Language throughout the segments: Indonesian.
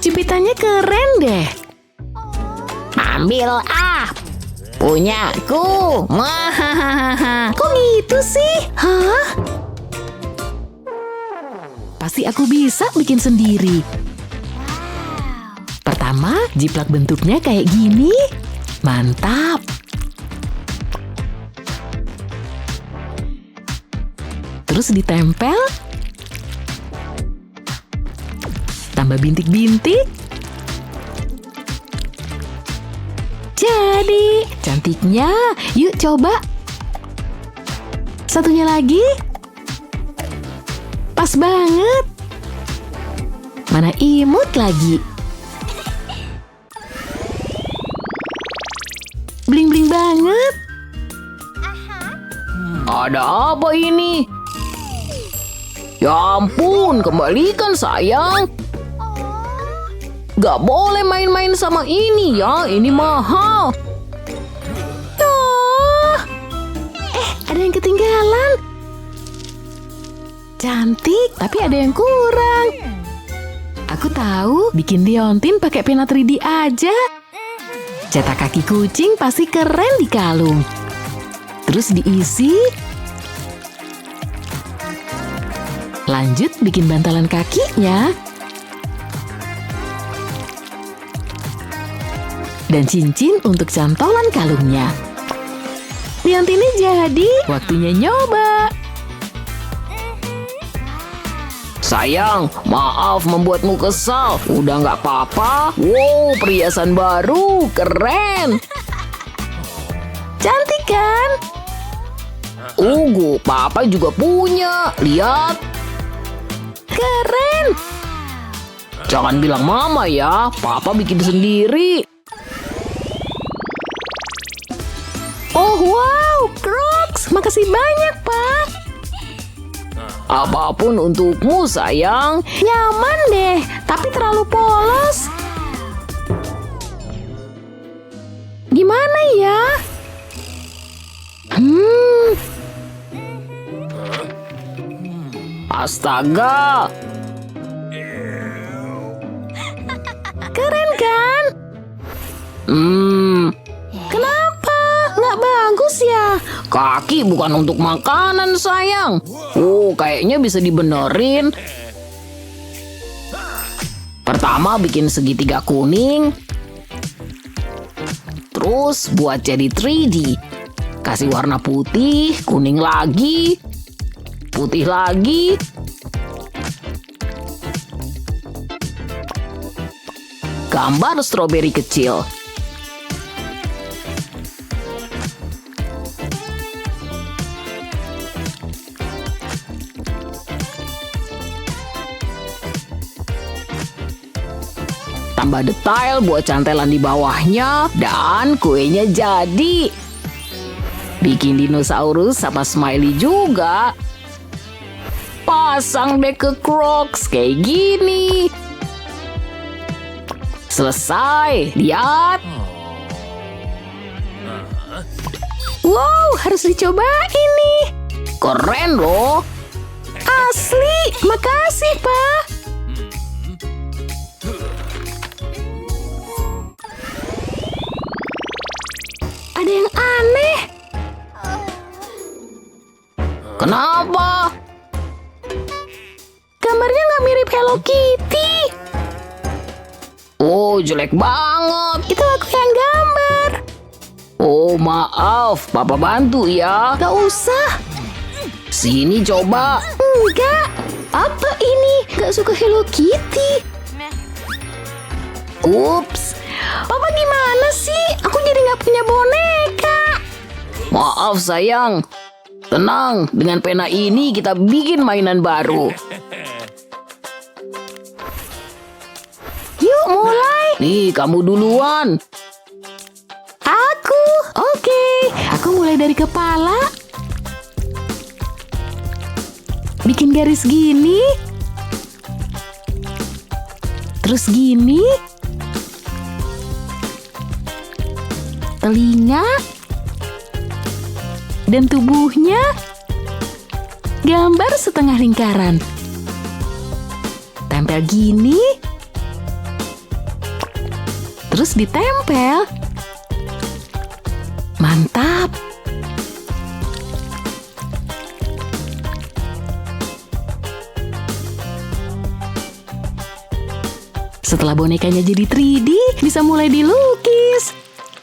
Jepitannya keren deh. Ambil punyaku. Kok gitu sih? Hah? Pasti aku bisa bikin sendiri. Pertama, jiplak bentuknya kayak gini. Mantap. Terus ditempel. Tambah bintik-bintik. Jadi, cantiknya. Yuk coba. Satunya lagi. Pas banget. Mana imut lagi. Bling-bling banget. Ada apa ini? Ya ampun, kembalikan sayang. Gak boleh main-main sama ini ya, ini mahal. Oh, ada yang ketinggalan. Cantik, tapi ada yang kurang. Aku tahu, bikin liontin pakai pena 3D aja. Cetak kaki kucing pasti keren di kalung. Terus diisi. Lanjut bikin bantalan kakinya. Dan cincin untuk cantolan kalungnya. Liontinnya jadi, waktunya nyoba. Sayang, maaf membuatmu kesal. Udah nggak apa-apa. Wow, perhiasan baru, keren. Cantik kan? Papa juga punya. Lihat. Keren. Jangan bilang mama ya, Papa bikin sendiri. Oh wow, Crocs. Makasih banyak, Pak. Apapun untukmu, sayang. Nyaman deh, tapi terlalu polos. Gimana ya? Astaga. Keren kan? Kenapa? Nggak bagus ya? Kaki bukan untuk makanan, sayang. Kayaknya bisa dibenerin. Pertama bikin segitiga kuning. Terus buat jadi 3D. Kasih warna putih, kuning lagi, putih lagi. Gambar stroberi kecil. Tambah detail buat cantelan di bawahnya, dan kuenya jadi. Bikin dinosaurus sama smiley juga. Pasang deh ke Crocs kayak gini. Selesai, lihat. Wow, harus dicobain nih. Keren loh. Asli, makasih, Pak. Ada yang aneh. Kenapa? Gambarnya nggak mirip Hello Kitty. Jelek banget. Itu aku yang gambar. Maaf, Papa bantu ya. Gak usah. Sini coba. Enggak. Apa ini? Gak suka Hello Kitty. Ups. Papa gimana sih? Aku jadi gak punya boneka. Maaf sayang. Tenang, dengan pena ini kita bikin mainan baru. Yuk mulai. Nih, kamu duluan. Aku. Oke. Aku mulai dari kepala. Bikin garis gini. Terus gini. Telinga. Dan tubuhnya. Gambar setengah lingkaran. Tempel gini. Terus ditempel. Mantap. Setelah bonekanya jadi 3D, bisa mulai dilukis.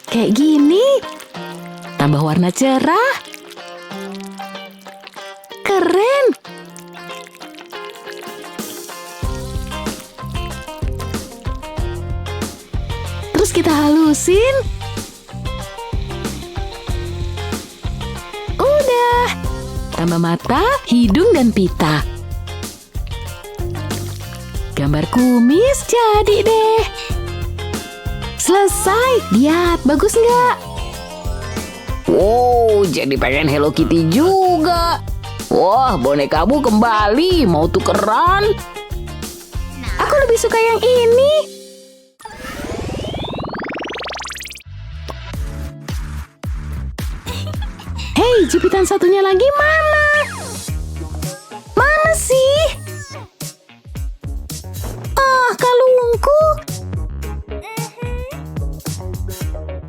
Kayak gini. Tambah warna cerah. Keren. Terus kita halusin. Udah. Tambah mata, hidung, dan pita. Gambar kumis jadi deh. Selesai. Lihat, bagus nggak? Wow, jadi pengen Hello Kitty juga. Wah, bonekamu kembali. Mau tukeran? Aku lebih suka yang ini. Hei, jepitan satunya lagi mana? Mana sih? Ah, kalungku.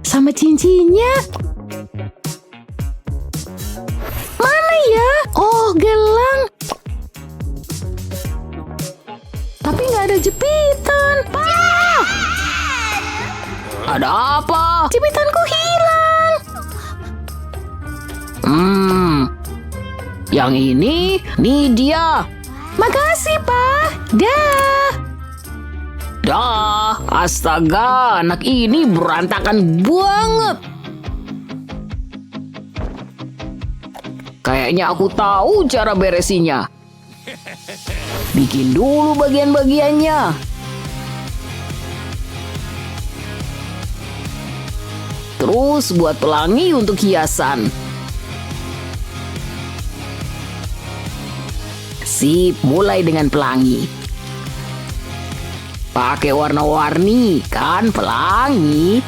Sama cincinnya. Mana ya? Oh, gelang. Tapi nggak ada jepitan. Pak! Ada apa? Jepitanku hilang. Yang ini, nih dia. Makasih, Pak. Dah. Dah, astaga, anak ini berantakan banget. Kayaknya aku tahu cara beresinnya. Bikin dulu bagian-bagiannya. Terus buat pelangi untuk hiasan. Sip, mulai dengan pelangi. Pakai warna-warni, kan pelangi.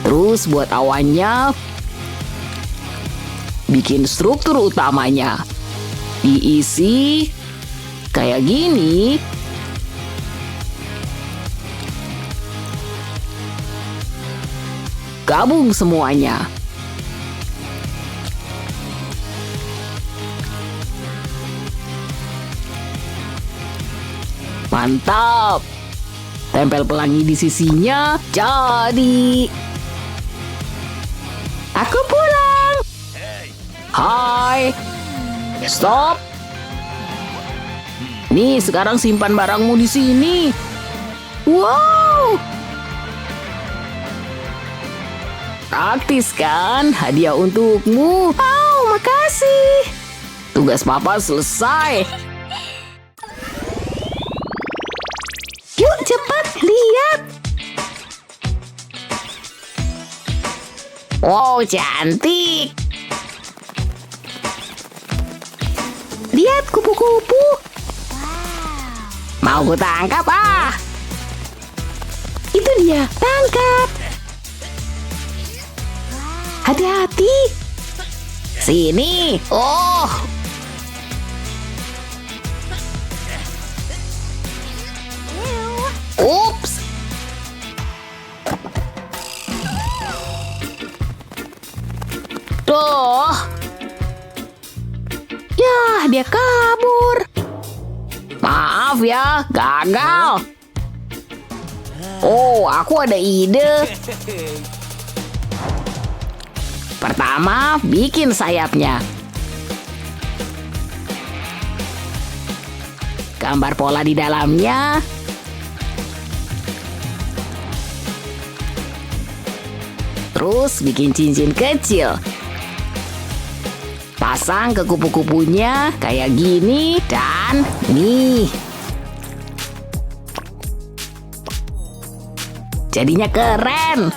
Terus buat awannya, bikin struktur utamanya. Diisi kayak gini. Gabung semuanya. Mantap. Tempel pelangi di sisinya. Jadi. Aku pulang. Hai. Stop. Nih, sekarang simpan barangmu di sini. Wow. Praktis kan? Hadiah untukmu. Oh, makasih. Tugas papa selesai. Yuk, cepat lihat. Wow, cantik. Lihat kupu-kupu. Mau ku tangkap ah. Itu dia, tangkap. Hati-hati. Sini. Oh. Ups. Duh. Yah, dia kabur. Maaf ya, gagal. Oh, aku ada ide. Pertama, bikin sayapnya. Gambar pola di dalamnya. Terus bikin cincin kecil. Pasang ke kupu-kupunya kayak gini dan nih. Jadinya keren.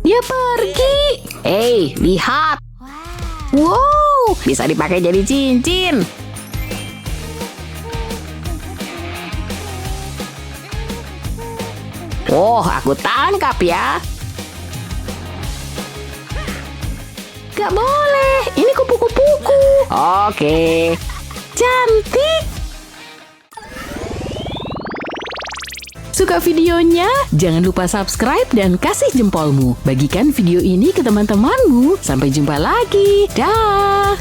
Dia pergi. Hei, lihat. Wow. Bisa dipakai jadi cincin. Oh, aku tangkap ya. Gak boleh. Ini kupu-kupuku. Oke. Cantik. Suka videonya? Jangan lupa subscribe dan kasih jempolmu. Bagikan video ini ke teman-temanmu. Sampai jumpa lagi. Dah.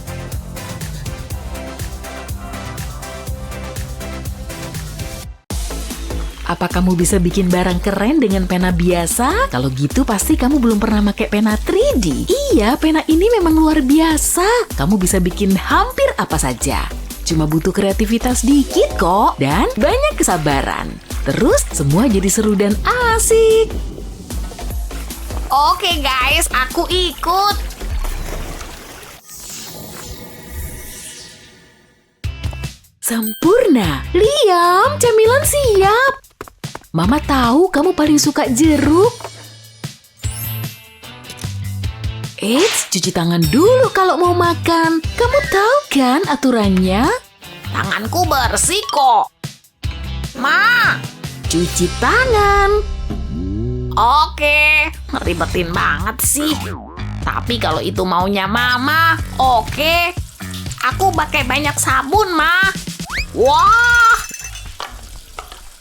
Apa kamu bisa bikin barang keren dengan pena biasa? Kalau gitu pasti kamu belum pernah pakai pena 3D. Iya, pena ini memang luar biasa. Kamu bisa bikin hampir apa saja. Cuma butuh kreativitas dikit kok dan banyak kesabaran. Terus semua jadi seru dan asik. Oke guys, aku ikut. Sempurna. Liam, camilan siap. Mama tahu kamu paling suka jeruk. Eits, cuci tangan dulu kalau mau makan. Kamu tahu kan aturannya? Tanganku bersih kok. Ma, Cuci tangan. oke. Ngeribetin banget sih. Tapi kalau itu maunya Mama, oke. Aku pakai banyak sabun, Ma. Wah,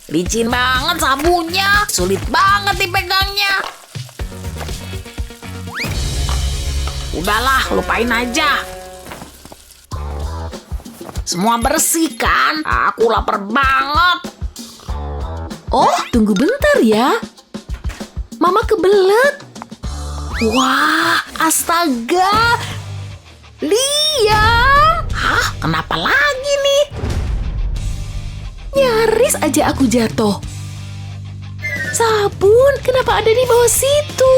licin banget sabunnya. Sulit banget dipegangnya. Udahlah, lupain aja. Semua bersih kan? Aku lapar banget. Oh, tunggu bentar ya. Mama kebelet. Wah, astaga. Liam. Hah? Kenapa lagi nih? Nyaris aja aku jatuh. Sabun, kenapa ada di bawah situ?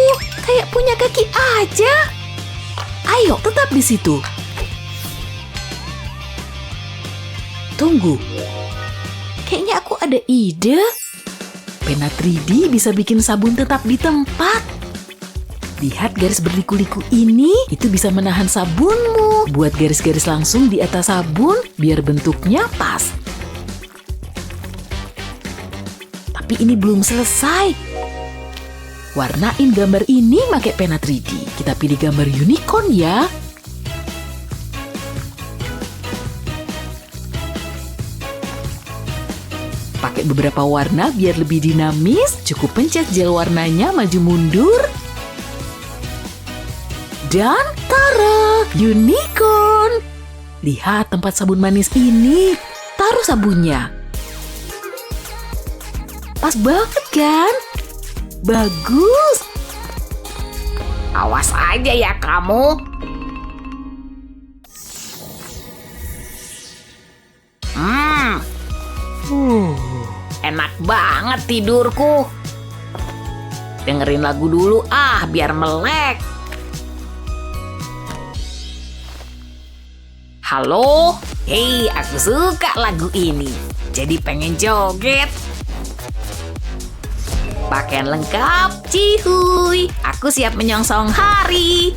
Kayak punya kaki aja. Ayo, tetap di situ. Tunggu. Kayaknya aku ada ide. Pena 3D bisa bikin sabun tetap di tempat. Lihat garis berliku-liku ini, itu bisa menahan sabunmu. Buat garis-garis langsung di atas sabun, biar bentuknya pas. Tapi ini belum selesai. Warnain gambar ini pakai pena 3D. Kita pilih gambar unicorn ya. Pakai beberapa warna biar lebih dinamis. Cukup pencet gel warnanya maju mundur. Dan tara, unicorn. Lihat tempat sabun manis ini. Taruh sabunnya. Pas banget kan? Bagus. Awas aja ya kamu. Enak banget tidurku. Dengerin lagu dulu biar melek. Halo? Hei, aku suka lagu ini. Jadi pengen joget. Pakaian lengkap, cihuy. Aku siap menyongsong hari.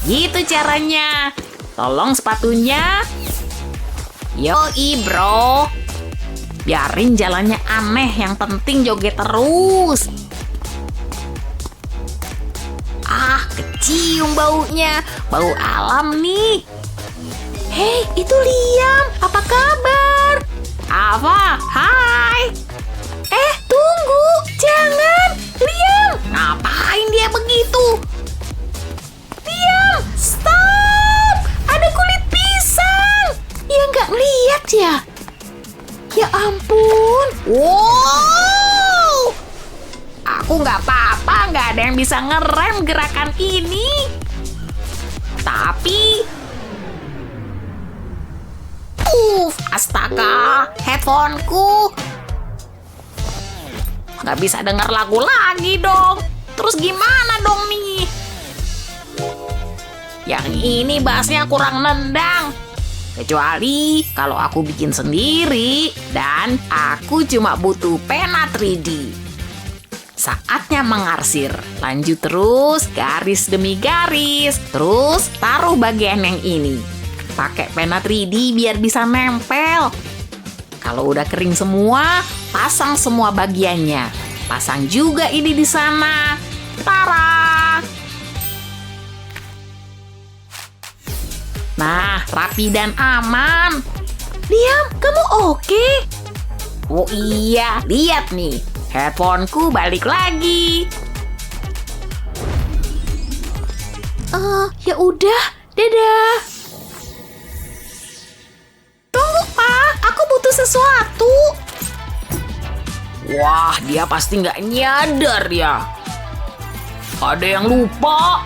Gitu caranya. Tolong sepatunya. Yoi bro. Biarin jalannya aneh, yang penting joget terus. Kecium baunya. Bau alam nih. Hei, itu Liam. Apa kabar? Apa? Hai. Tunggu. Jangan. Liam. Ngapain dia begitu? Liam, stop. Ada kulit pisang. Ya nggak lihat ya. Ya ampun. Wow. Aku nggak apa-apa, nggak ada yang bisa ngerem gerakan ini. Tapi astaga, headphoneku. Nggak bisa dengar lagu lagi dong. Terus gimana dong nih? Yang ini bassnya kurang nendang. Kecuali kalau aku bikin sendiri dan aku cuma butuh pena 3D. Saatnya mengarsir. Lanjut terus, garis demi garis. Terus taruh bagian yang ini. Pakai pena 3D biar bisa nempel. Kalau udah kering semua, pasang semua bagiannya. Pasang juga ini di sana. Tara! Nah, rapi dan aman. Liam, kamu oke? Oh iya, lihat nih. Headphoneku balik lagi. Ya udah, dadah. Tunggu, Pak. Aku butuh sesuatu. Wah, dia pasti nggak nyadar ya. Ada yang lupa.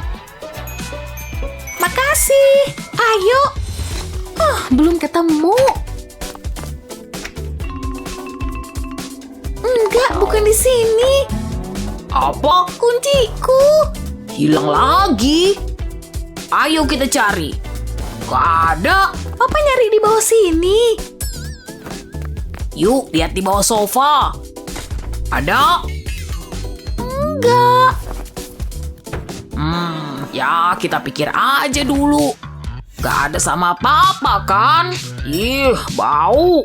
Makasih. Ayo. Belum ketemu. Enggak, bukan di sini. Apa? Kunciku. Hilang lagi. Ayo kita cari. Gak ada. Papa nyari di bawah sini. Yuk, lihat di bawah sofa. Ada? Enggak. Ya kita pikir aja dulu. Gak ada sama papa kan? Ih, bau.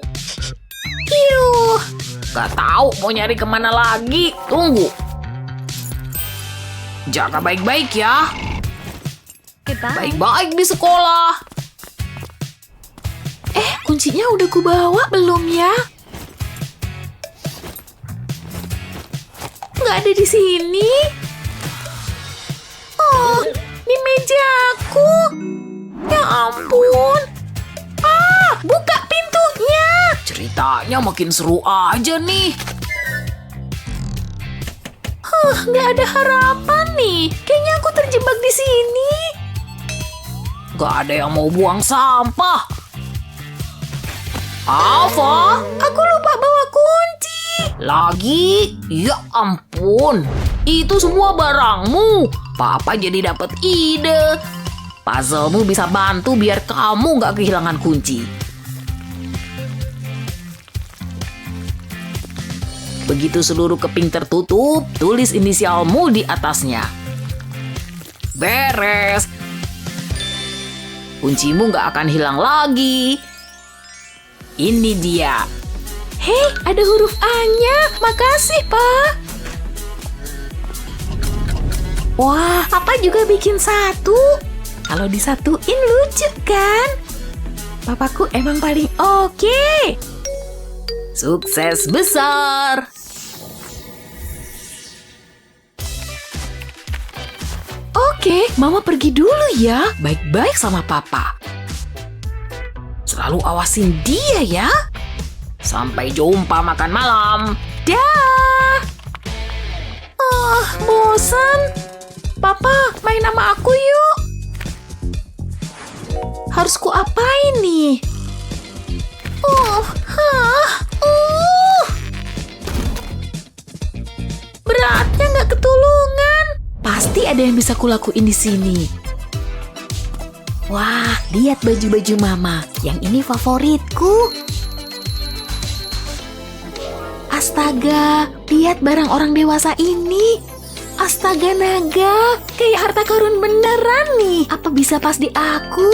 Yuh. Gak tahu mau nyari kemana lagi. Tunggu. Jaga baik-baik ya. Baik-baik di sekolah. Kuncinya udah kubawa belum ya? Nggak ada di sini. Oh, di mejaku. Ya ampun. Buka pintunya. Ceritanya makin seru aja nih. Nggak ada harapan nih. Kayaknya aku terjebak di sini. Gak ada yang mau buang sampah. Alva, Aku lupa bawa kunci. lagi? Ya ampun, itu semua barangmu. Papa jadi dapat ide. Puzzlemu bisa bantu biar kamu gak kehilangan kunci. Begitu seluruh keping tertutup, tulis inisialmu di atasnya. Beres. Kuncimu gak akan hilang lagi. Ini dia. Hei, ada huruf A-nya. Makasih, Pak. Wah, Papa juga bikin satu. Kalau disatuin lucu kan? Papaku emang paling oke. Sukses besar. Oke, Mama pergi dulu ya. Baik-baik sama papa. Selalu awasin dia ya. Sampai jumpa makan malam. Dah. Bosan. Papa, main sama aku yuk. Harus ku apain nih? Beratnya nggak ketulungan. Pasti ada yang bisa kulakuin di sini. Wah, lihat baju-baju Mama. Yang ini favoritku. Astaga, lihat barang orang dewasa ini. Astaga naga, kayak harta karun beneran nih. Apa bisa pas di aku?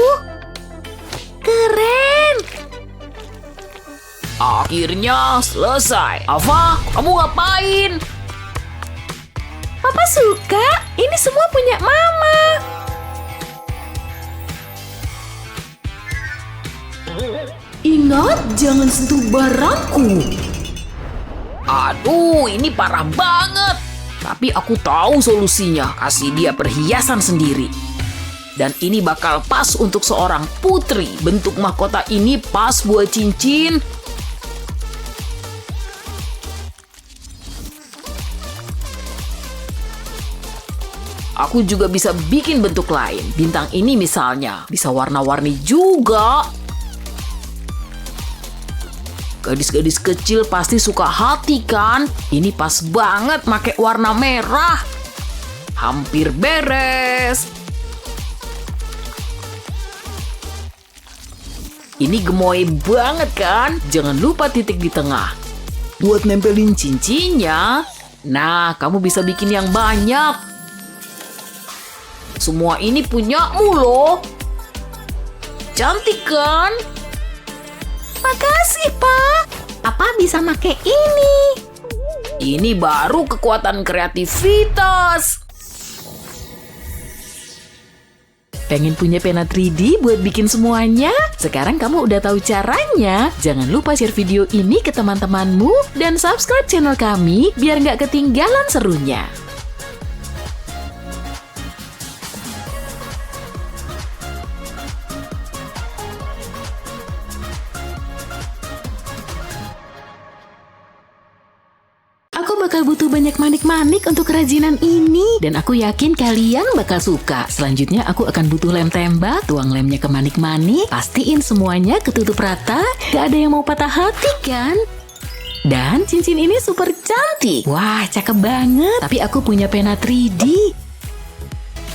Keren. Akhirnya selesai. Alva, kamu ngapain? Papa suka. Ini semua punya Mama. Ingat, jangan sentuh barangku. Aduh, ini parah banget. Tapi aku tahu solusinya. Kasih dia perhiasan sendiri. Dan ini bakal pas untuk seorang putri. Bentuk mahkota ini pas buat cincin. Aku juga bisa bikin bentuk lain. Bintang ini misalnya. Bisa warna-warni juga. Gadis-gadis kecil pasti suka hati kan? Ini pas banget pakai warna merah. Hampir beres. Ini gemoy banget kan? Jangan lupa titik di tengah. Buat nempelin cincinnya. Nah, kamu bisa bikin yang banyak. Semua ini punyamu loh. Cantik kan? Makasih, Pak. Papa bisa pakai ini. Ini baru kekuatan kreativitas. Pengen punya pena 3D buat bikin semuanya? Sekarang kamu udah tahu caranya. Jangan lupa share video ini ke teman-temanmu dan subscribe channel kami biar nggak ketinggalan serunya. Aku bakal butuh banyak manik-manik untuk kerajinan ini. Dan aku yakin kalian bakal suka. Selanjutnya aku akan butuh lem tembak. Tuang lemnya ke manik-manik. Pastiin semuanya ketutup rata. Gak ada yang mau patah hati kan? Dan cincin ini super cantik. Wah, cakep banget. Tapi aku punya pena 3D.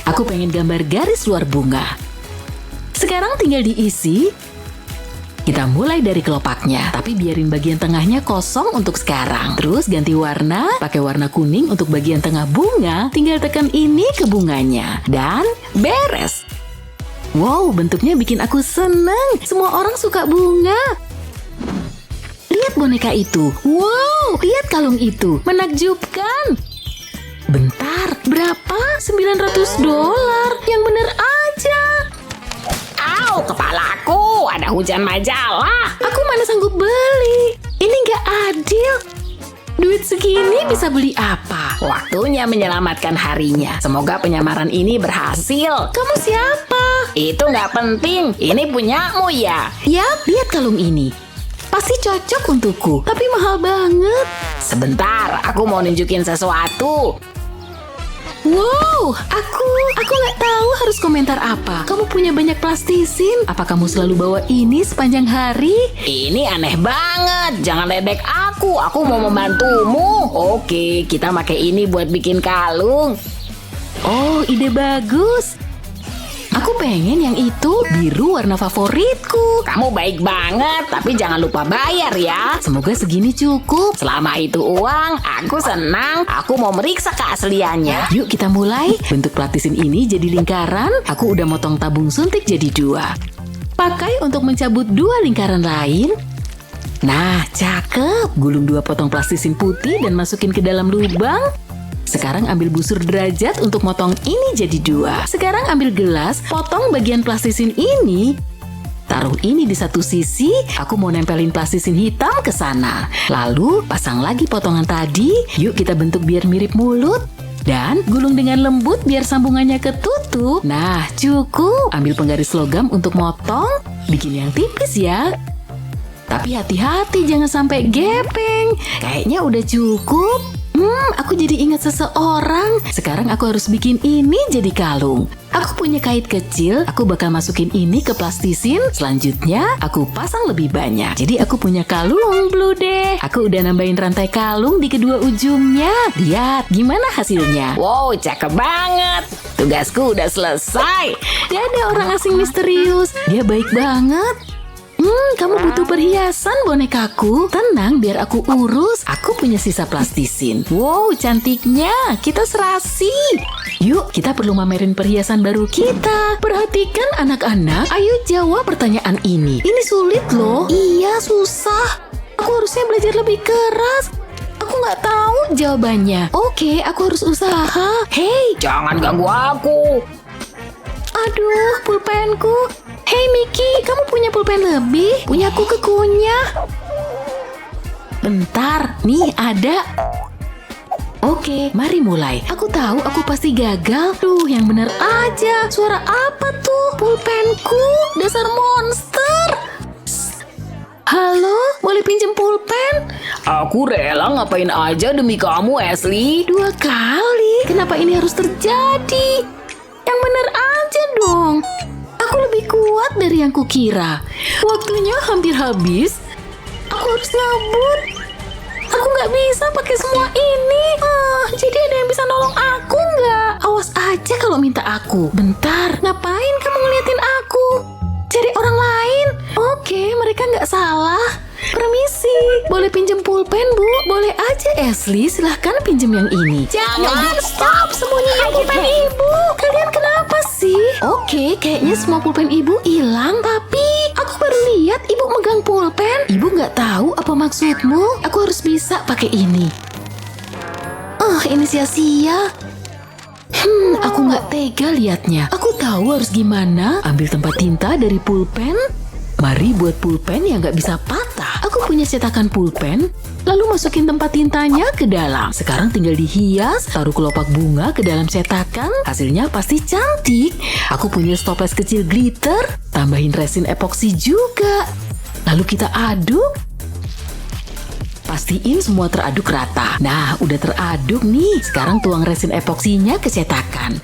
Aku pengen gambar garis luar bunga. Sekarang tinggal diisi. Kita mulai dari kelopaknya, tapi biarin bagian tengahnya kosong untuk sekarang. Terus ganti warna, pakai warna kuning untuk bagian tengah bunga, tinggal tekan ini ke bunganya. Dan beres! Wow, bentuknya bikin aku seneng. Semua orang suka bunga. Lihat boneka itu. Wow, lihat kalung itu. Menakjubkan. Bentar, berapa? $900. Yang bener aja. Au, kepalaku, ada hujan majalah. Aku mana sanggup beli. Ini nggak adil. Duit segini bisa beli apa? Waktunya menyelamatkan harinya. Semoga penyamaran ini berhasil. Kamu siapa? Itu nggak penting, ini punyamu ya. Yap, lihat kalung ini. Pasti cocok untukku, tapi mahal banget. Sebentar, aku mau nunjukin sesuatu. Wow, aku nggak tahu harus komentar apa. Kamu punya banyak plastisin. Apa kamu selalu bawa ini sepanjang hari? Ini aneh banget, jangan ledek aku mau membantumu. Oke, kita pakai ini buat bikin kalung. Oh, ide bagus. Aku pengen yang itu, biru warna favoritku. Kamu baik banget, tapi jangan lupa bayar ya. Semoga segini cukup. Selama itu uang, aku senang. Aku mau meriksa keasliannya. Yuk kita mulai. Bentuk plastisin ini jadi lingkaran. Aku udah motong tabung suntik jadi 2. Pakai untuk mencabut 2 lingkaran lain. Nah, cakep. Gulung 2 potong plastisin putih dan masukin ke dalam lubang. Sekarang ambil busur derajat untuk motong ini jadi 2. Sekarang ambil gelas, potong bagian plastisin ini. Taruh ini di satu sisi, aku mau nempelin plastisin hitam ke sana. Lalu pasang lagi potongan tadi. Yuk kita bentuk biar mirip mulut. Dan gulung dengan lembut biar sambungannya ketutup. Nah, cukup. Ambil penggaris logam untuk motong. Bikin yang tipis ya. Tapi hati-hati jangan sampai gepeng. Kayaknya udah cukup. Aku jadi ingat seseorang. Sekarang aku harus bikin ini jadi kalung. Aku punya kait kecil. Aku bakal masukin ini ke plastisin. Selanjutnya, aku pasang lebih banyak. Jadi aku punya kalung blue deh. Aku udah nambahin rantai kalung di kedua ujungnya. Lihat, gimana hasilnya? Wow, cakep banget. Tugasku udah selesai. Dia ada orang asing misterius. Dia baik banget. Kamu butuh perhiasan bonekaku? Tenang, biar aku urus. Aku punya sisa plastisin. Wow, cantiknya. Kita serasi. Yuk, kita perlu mamerin perhiasan baru kita. Perhatikan anak-anak. Ayo jawab pertanyaan ini. Ini sulit loh. Iya, susah. Aku harusnya belajar lebih keras. Aku nggak tahu jawabannya. Oke, aku harus usaha. Hei, Jangan ganggu aku. aduh, pulpenku. Hei Miki, kamu punya pulpen lebih? Punyaku kekunyah. Bentar, nih ada. Oke, mari mulai. Aku tahu aku pasti gagal. Duh, yang bener aja. Suara apa tuh? Pulpenku, dasar monster. Halo, boleh pinjem pulpen? Aku rela ngapain aja demi kamu, Ashley. 2 kali. Kenapa ini harus terjadi? Yang bener aja dong. Aku lebih kuat dari yang kukira. Waktunya hampir habis. Aku harus ngebut. Aku nggak bisa pakai semua ini. Jadi ada yang bisa nolong aku nggak? Awas aja kalau minta aku. Bentar, ngapain kamu ngeliatin aku? Cari orang lain. Oke, mereka nggak salah. Permisi, boleh pinjem pulpen, Bu? Boleh aja, Ashley. Silahkan pinjem yang ini. Jangan, Stop! Semuanya pulpen Ibu. Kalian kenapa sih? Oke, kayaknya semua pulpen Ibu hilang. Tapi aku baru lihat Ibu megang pulpen. Ibu nggak tahu apa maksudmu. Aku harus bisa pakai ini. Ini sia-sia. Aku nggak tega liatnya. Aku tahu harus gimana. Ambil tempat tinta dari pulpen. Mari buat pulpen yang nggak bisa patah. Aku punya cetakan pulpen. Lalu masukin tempat tintanya ke dalam. Sekarang tinggal dihias, taruh kelopak bunga ke dalam cetakan. Hasilnya pasti cantik. Aku punya stoples kecil glitter. Tambahin resin epoksi juga. Lalu kita aduk. Pastiin semua teraduk rata. Nah, udah teraduk nih. Sekarang tuang resin epoksinya ke cetakan.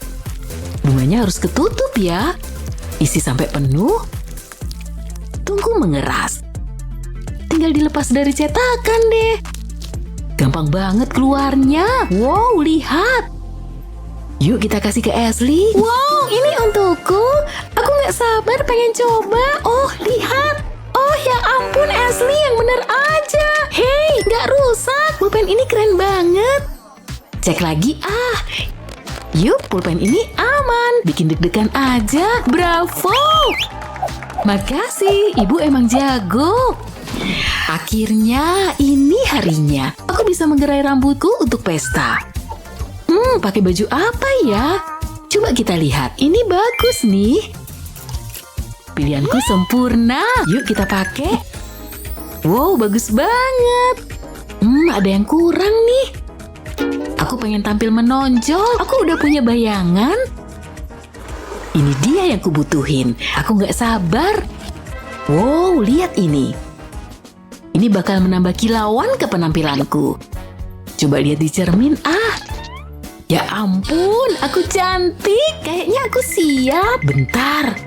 Bunganya harus ketutup ya. Isi sampai penuh. Tunggu mengeras. Tinggal dilepas dari cetakan deh. Gampang banget keluarnya. Wow, lihat. Yuk kita kasih ke Ashley. Wow, ini untukku. Aku nggak sabar pengen coba. Oh, lihat. Oh ya ampun Ashley, yang bener aja. Hei, nggak rusak. Pulpen ini keren banget. Cek lagi ah. Yuk, pulpen ini aman. Bikin deg-degan aja. Bravo. Makasih, ibu emang jago. Akhirnya ini harinya. Aku bisa menggerai rambutku untuk pesta. Pakai baju apa ya? Coba kita lihat. Ini bagus nih. Pilihanku sempurna. Yuk kita pakai. Wow, bagus banget. Ada yang kurang nih. Aku pengen tampil menonjol. Aku udah punya bayangan. Ini dia yang kubutuhin. Aku nggak sabar. Wow, lihat ini. Ini bakal menambah kilauan ke penampilanku. Coba lihat di cermin. Ya ampun, aku cantik. Kayaknya aku siap. Bentar.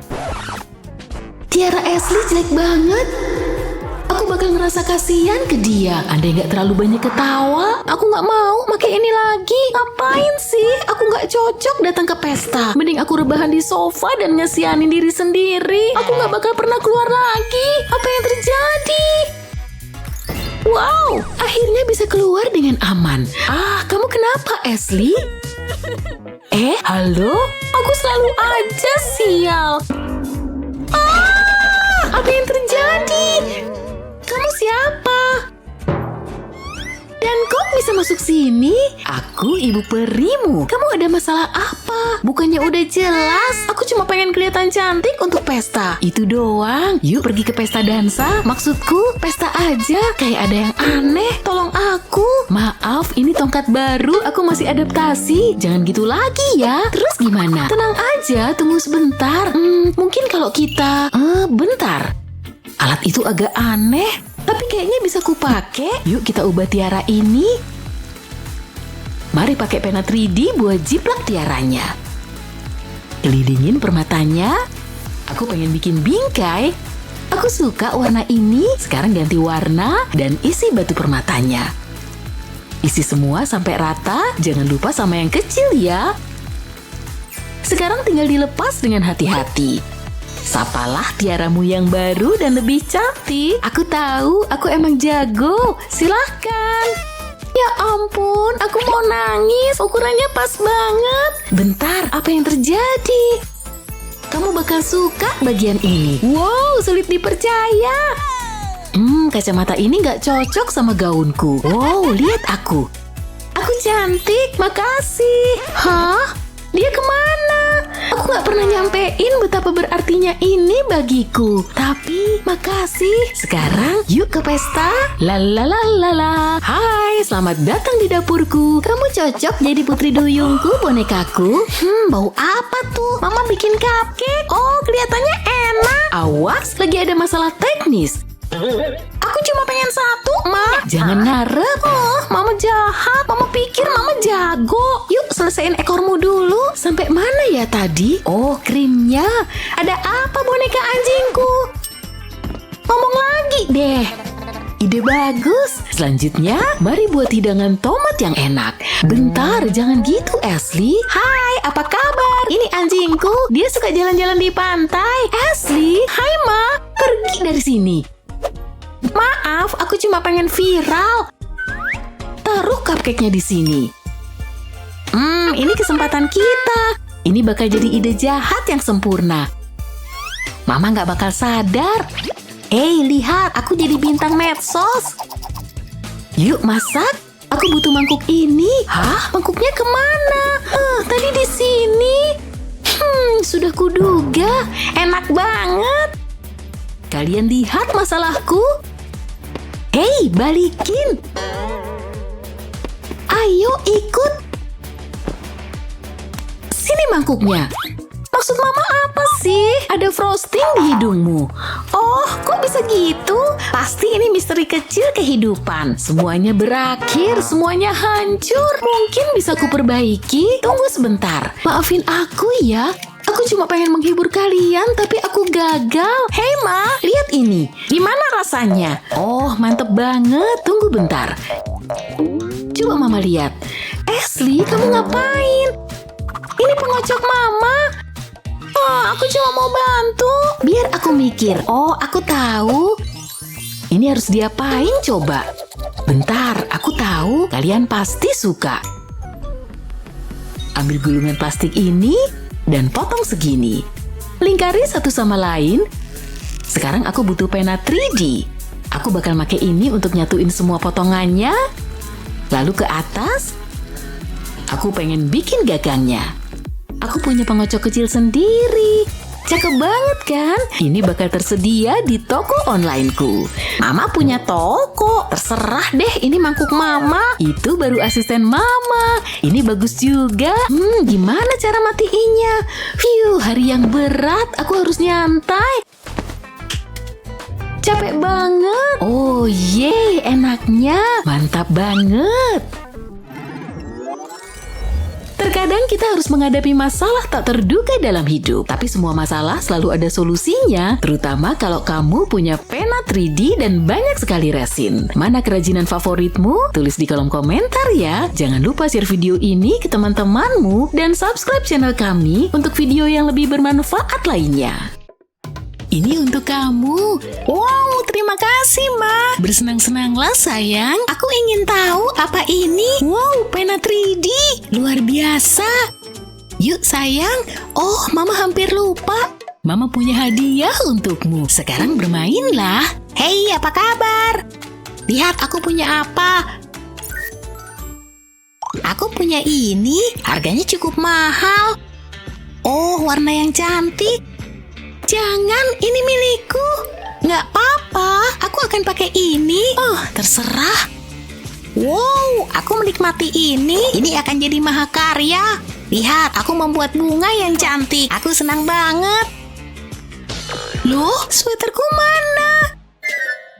Tiara Ashley jelek banget. Aku bakal ngerasa kasihan ke dia. Andai nggak terlalu banyak ketawa, aku nggak mau pakai ini lagi. Ngapain sih? Aku nggak cocok datang ke pesta. Mending aku rebahan di sofa dan ngasihanin diri sendiri. Aku nggak bakal pernah keluar lagi. Apa yang terjadi? Wow, akhirnya bisa keluar dengan aman. Kamu kenapa, Ashley? Halo? Aku selalu aja sial. Apa yang terjadi? Kamu siapa? Dan kok bisa masuk sini? Aku ibu perimu. Kamu ada masalah apa? Bukannya udah jelas? Aku cuma pengen kelihatan cantik untuk pesta. Itu doang. Yuk pergi ke pesta dansa. Maksudku, pesta aja. Kayak ada yang aneh. Tolong aku. Maaf, ini tongkat baru. Aku masih adaptasi. Jangan gitu lagi ya. Terus gimana? Tenang aja, tunggu sebentar. Mungkin kalau kita... bentar. Alat itu agak aneh. Tapi kayaknya bisa kupake. Yuk kita ubah tiara ini. Mari pakai pena 3D buat jiplak tiaranya. Kelilingin permatanya. Aku pengen bikin bingkai. Aku suka warna ini. Sekarang ganti warna dan isi batu permatanya. Isi semua sampai rata. Jangan lupa sama yang kecil ya. Sekarang tinggal dilepas dengan hati-hati. Sapalah tiaramu yang baru dan lebih cantik. Aku tahu, aku emang jago. Silahkan. Ya ampun, aku mau nangis. Ukurannya pas banget. Bentar, apa yang terjadi? Kamu bakal suka bagian ini. Wow, sulit dipercaya. Kacamata ini nggak cocok sama gaunku. Wow, lihat aku. Aku cantik, makasih. Hah? Dia kemana? Aku gak pernah nyampein betapa berartinya ini bagiku. Tapi, makasih. Sekarang, yuk ke pesta. Lalalala. Hai, selamat datang di dapurku. Kamu cocok jadi putri duyungku, bonekaku. Bau apa tuh? Mama bikin cupcake. Oh, kelihatannya enak. Awas, lagi ada masalah teknis. Aku cuma pengen satu, Ma. Jangan ngarep. Mama jahat. Mama pikir Mama jago. Yuk, selesaiin ekormu dulu. Sampai mana ya tadi? Oh, krimnya. Ada apa boneka anjingku? Ngomong lagi deh. Ide bagus. Selanjutnya, mari buat hidangan tomat yang enak. Bentar, jangan gitu, Ashley. Hai, apa kabar? Ini anjingku. Dia suka jalan-jalan di pantai. Ashley, hai Ma. Pergi dari sini. Maaf, aku cuma pengen viral. Taruh cupcake-nya di sini. Ini kesempatan kita. Ini bakal jadi ide jahat yang sempurna. Mama nggak bakal sadar. Lihat, aku jadi bintang medsos. Yuk masak. Aku butuh mangkuk ini. Hah? Mangkuknya kemana? Tadi di sini. Sudah kuduga. Enak banget. Kalian lihat masalahku? Hei, balikin. Ayo ikut. Sini mangkuknya. Maksud mama apa sih? Ada frosting di hidungmu. Oh, kok bisa gitu? Pasti ini misteri kecil kehidupan. Semuanya berakhir, semuanya hancur. Mungkin bisa kuperbaiki. Tunggu sebentar. Maafin aku ya. Aku cuma pengen menghibur kalian, tapi aku gagal. Hei Ma, lihat ini. Gimana rasanya? Oh, mantep banget. Tunggu bentar. Coba Mama lihat. Ashley, kamu ngapain? Ini pengocok Mama. Aku cuma mau bantu. Biar aku mikir. Oh, aku tahu. Ini harus diapain coba? Bentar, aku tahu. Kalian pasti suka. Ambil gulungan plastik ini dan potong segini. Lingkari satu sama lain. Sekarang aku butuh pena 3D. Aku bakal pakai ini untuk nyatuin semua potongannya. Lalu ke atas. Aku pengen bikin gagangnya. Aku punya pengocok kecil sendiri. Cakep banget kan? Ini bakal tersedia di toko onlineku. Mama punya toko. Terserah deh, ini mangkuk Mama. Itu baru asisten Mama. Ini bagus juga. Gimana cara matiinnya? Hari yang berat. Aku harus nyantai. Capek banget. Oh yeay, enaknya. Mantap banget. Terkadang kita harus menghadapi masalah tak terduga dalam hidup. Tapi semua masalah selalu ada solusinya. Terutama kalau kamu punya pena 3D dan banyak sekali resin. Mana kerajinan favoritmu? Tulis di kolom komentar ya. Jangan lupa share video ini ke teman-temanmu. Dan subscribe channel kami untuk video yang lebih bermanfaat lainnya. Ini untuk kamu. Wow, terima kasih, Ma. Bersenang-senanglah, sayang. Aku ingin tahu apa ini. Wow, pena 3D. Luar biasa. Yuk, sayang. Oh, Mama hampir lupa. Mama punya hadiah untukmu. Sekarang bermainlah. Hei, apa kabar? Lihat, aku punya apa. Aku punya ini. Harganya cukup mahal. Oh, warna yang cantik. Jangan, ini milikku. Nggak apa-apa, aku akan pakai ini. Oh, terserah. Wow, aku menikmati ini. Ini akan jadi mahakarya. Lihat, aku membuat bunga yang cantik. Aku senang banget. Loh, sweaterku mana?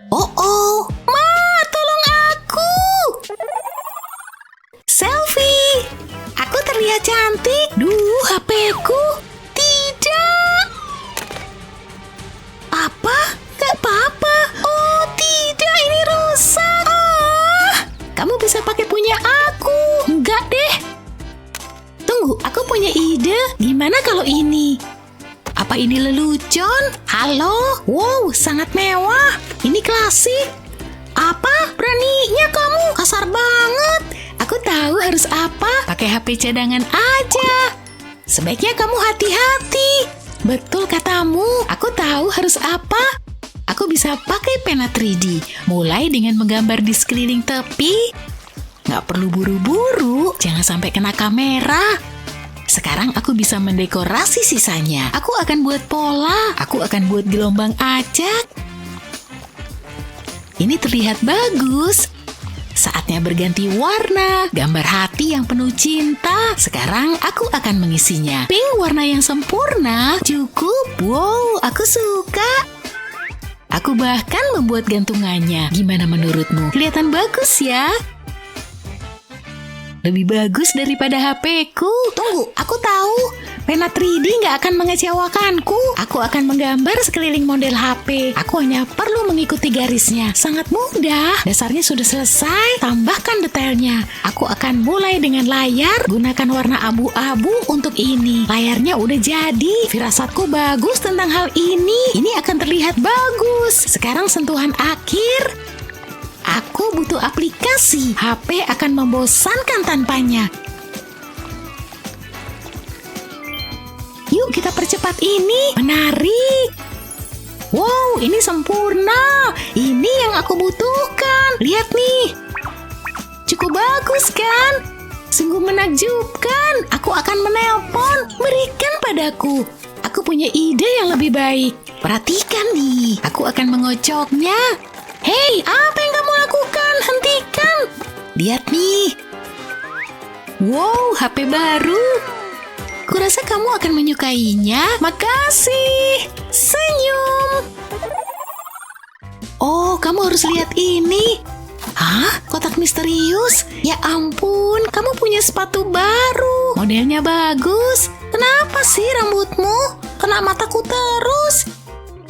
Oh, Ma, tolong aku. Selfie. Aku terlihat cantik. Duh, HP-ku. Tidak. Apa? Gak apa-apa. Oh, tidak, ini rusak. Kamu bisa pakai punya aku. Enggak deh. Tunggu, aku punya ide. Gimana kalau ini? Apa ini lelucon? Halo? Wow, sangat mewah. Ini klasik. Apa? Beraninya kamu? Kasar banget. Aku tahu harus apa. Pakai HP cadangan aja. Sebaiknya kamu hati-hati. Betul katamu. Aku tahu harus apa. Aku bisa pakai pena 3D. Mulai dengan menggambar di sekeliling tepi. Nggak perlu buru-buru. Jangan sampai kena kamera. Sekarang aku bisa mendekorasi sisanya. Aku akan buat pola. Aku akan buat gelombang acak. Ini terlihat bagus. Saatnya berganti warna. Gambar hati yang penuh cinta. Sekarang aku akan mengisinya. Pink warna yang sempurna. Cukup. Wow, aku suka. Aku bahkan membuat gantungannya. Gimana menurutmu? Kelihatan bagus ya? Lebih bagus daripada HP-ku. Tunggu, aku tahu. Pena 3D nggak akan mengecewakanku. Aku akan menggambar sekeliling model HP. Aku hanya perlu mengikuti garisnya. Sangat mudah. Dasarnya sudah selesai. Tambahkan detailnya. Aku akan mulai dengan layar. Gunakan warna abu-abu untuk ini. Layarnya udah jadi. Firasatku bagus tentang hal ini. Ini akan terlihat bagus. Sekarang sentuhan akhir. Aku butuh aplikasi. HP akan membosankan tanpanya. Yuk kita percepat ini. Menarik. Wow, ini sempurna. Ini yang aku butuhkan. Lihat nih. Cukup bagus. Sungguh menakjubkan. Aku akan menelpon. Berikan padaku. Aku punya ide yang lebih baik. Perhatikan nih. Aku akan mengocoknya. Hei, apa yang kamu lakukan? Hentikan. Lihat nih. Wow, HP baru. Kurasa kamu akan menyukainya. Makasih. Senyum. Oh, kamu harus lihat ini. Hah? Kotak misterius? Ya ampun, kamu punya sepatu baru. Modelnya bagus. Kenapa sih rambutmu? Kena mataku terus.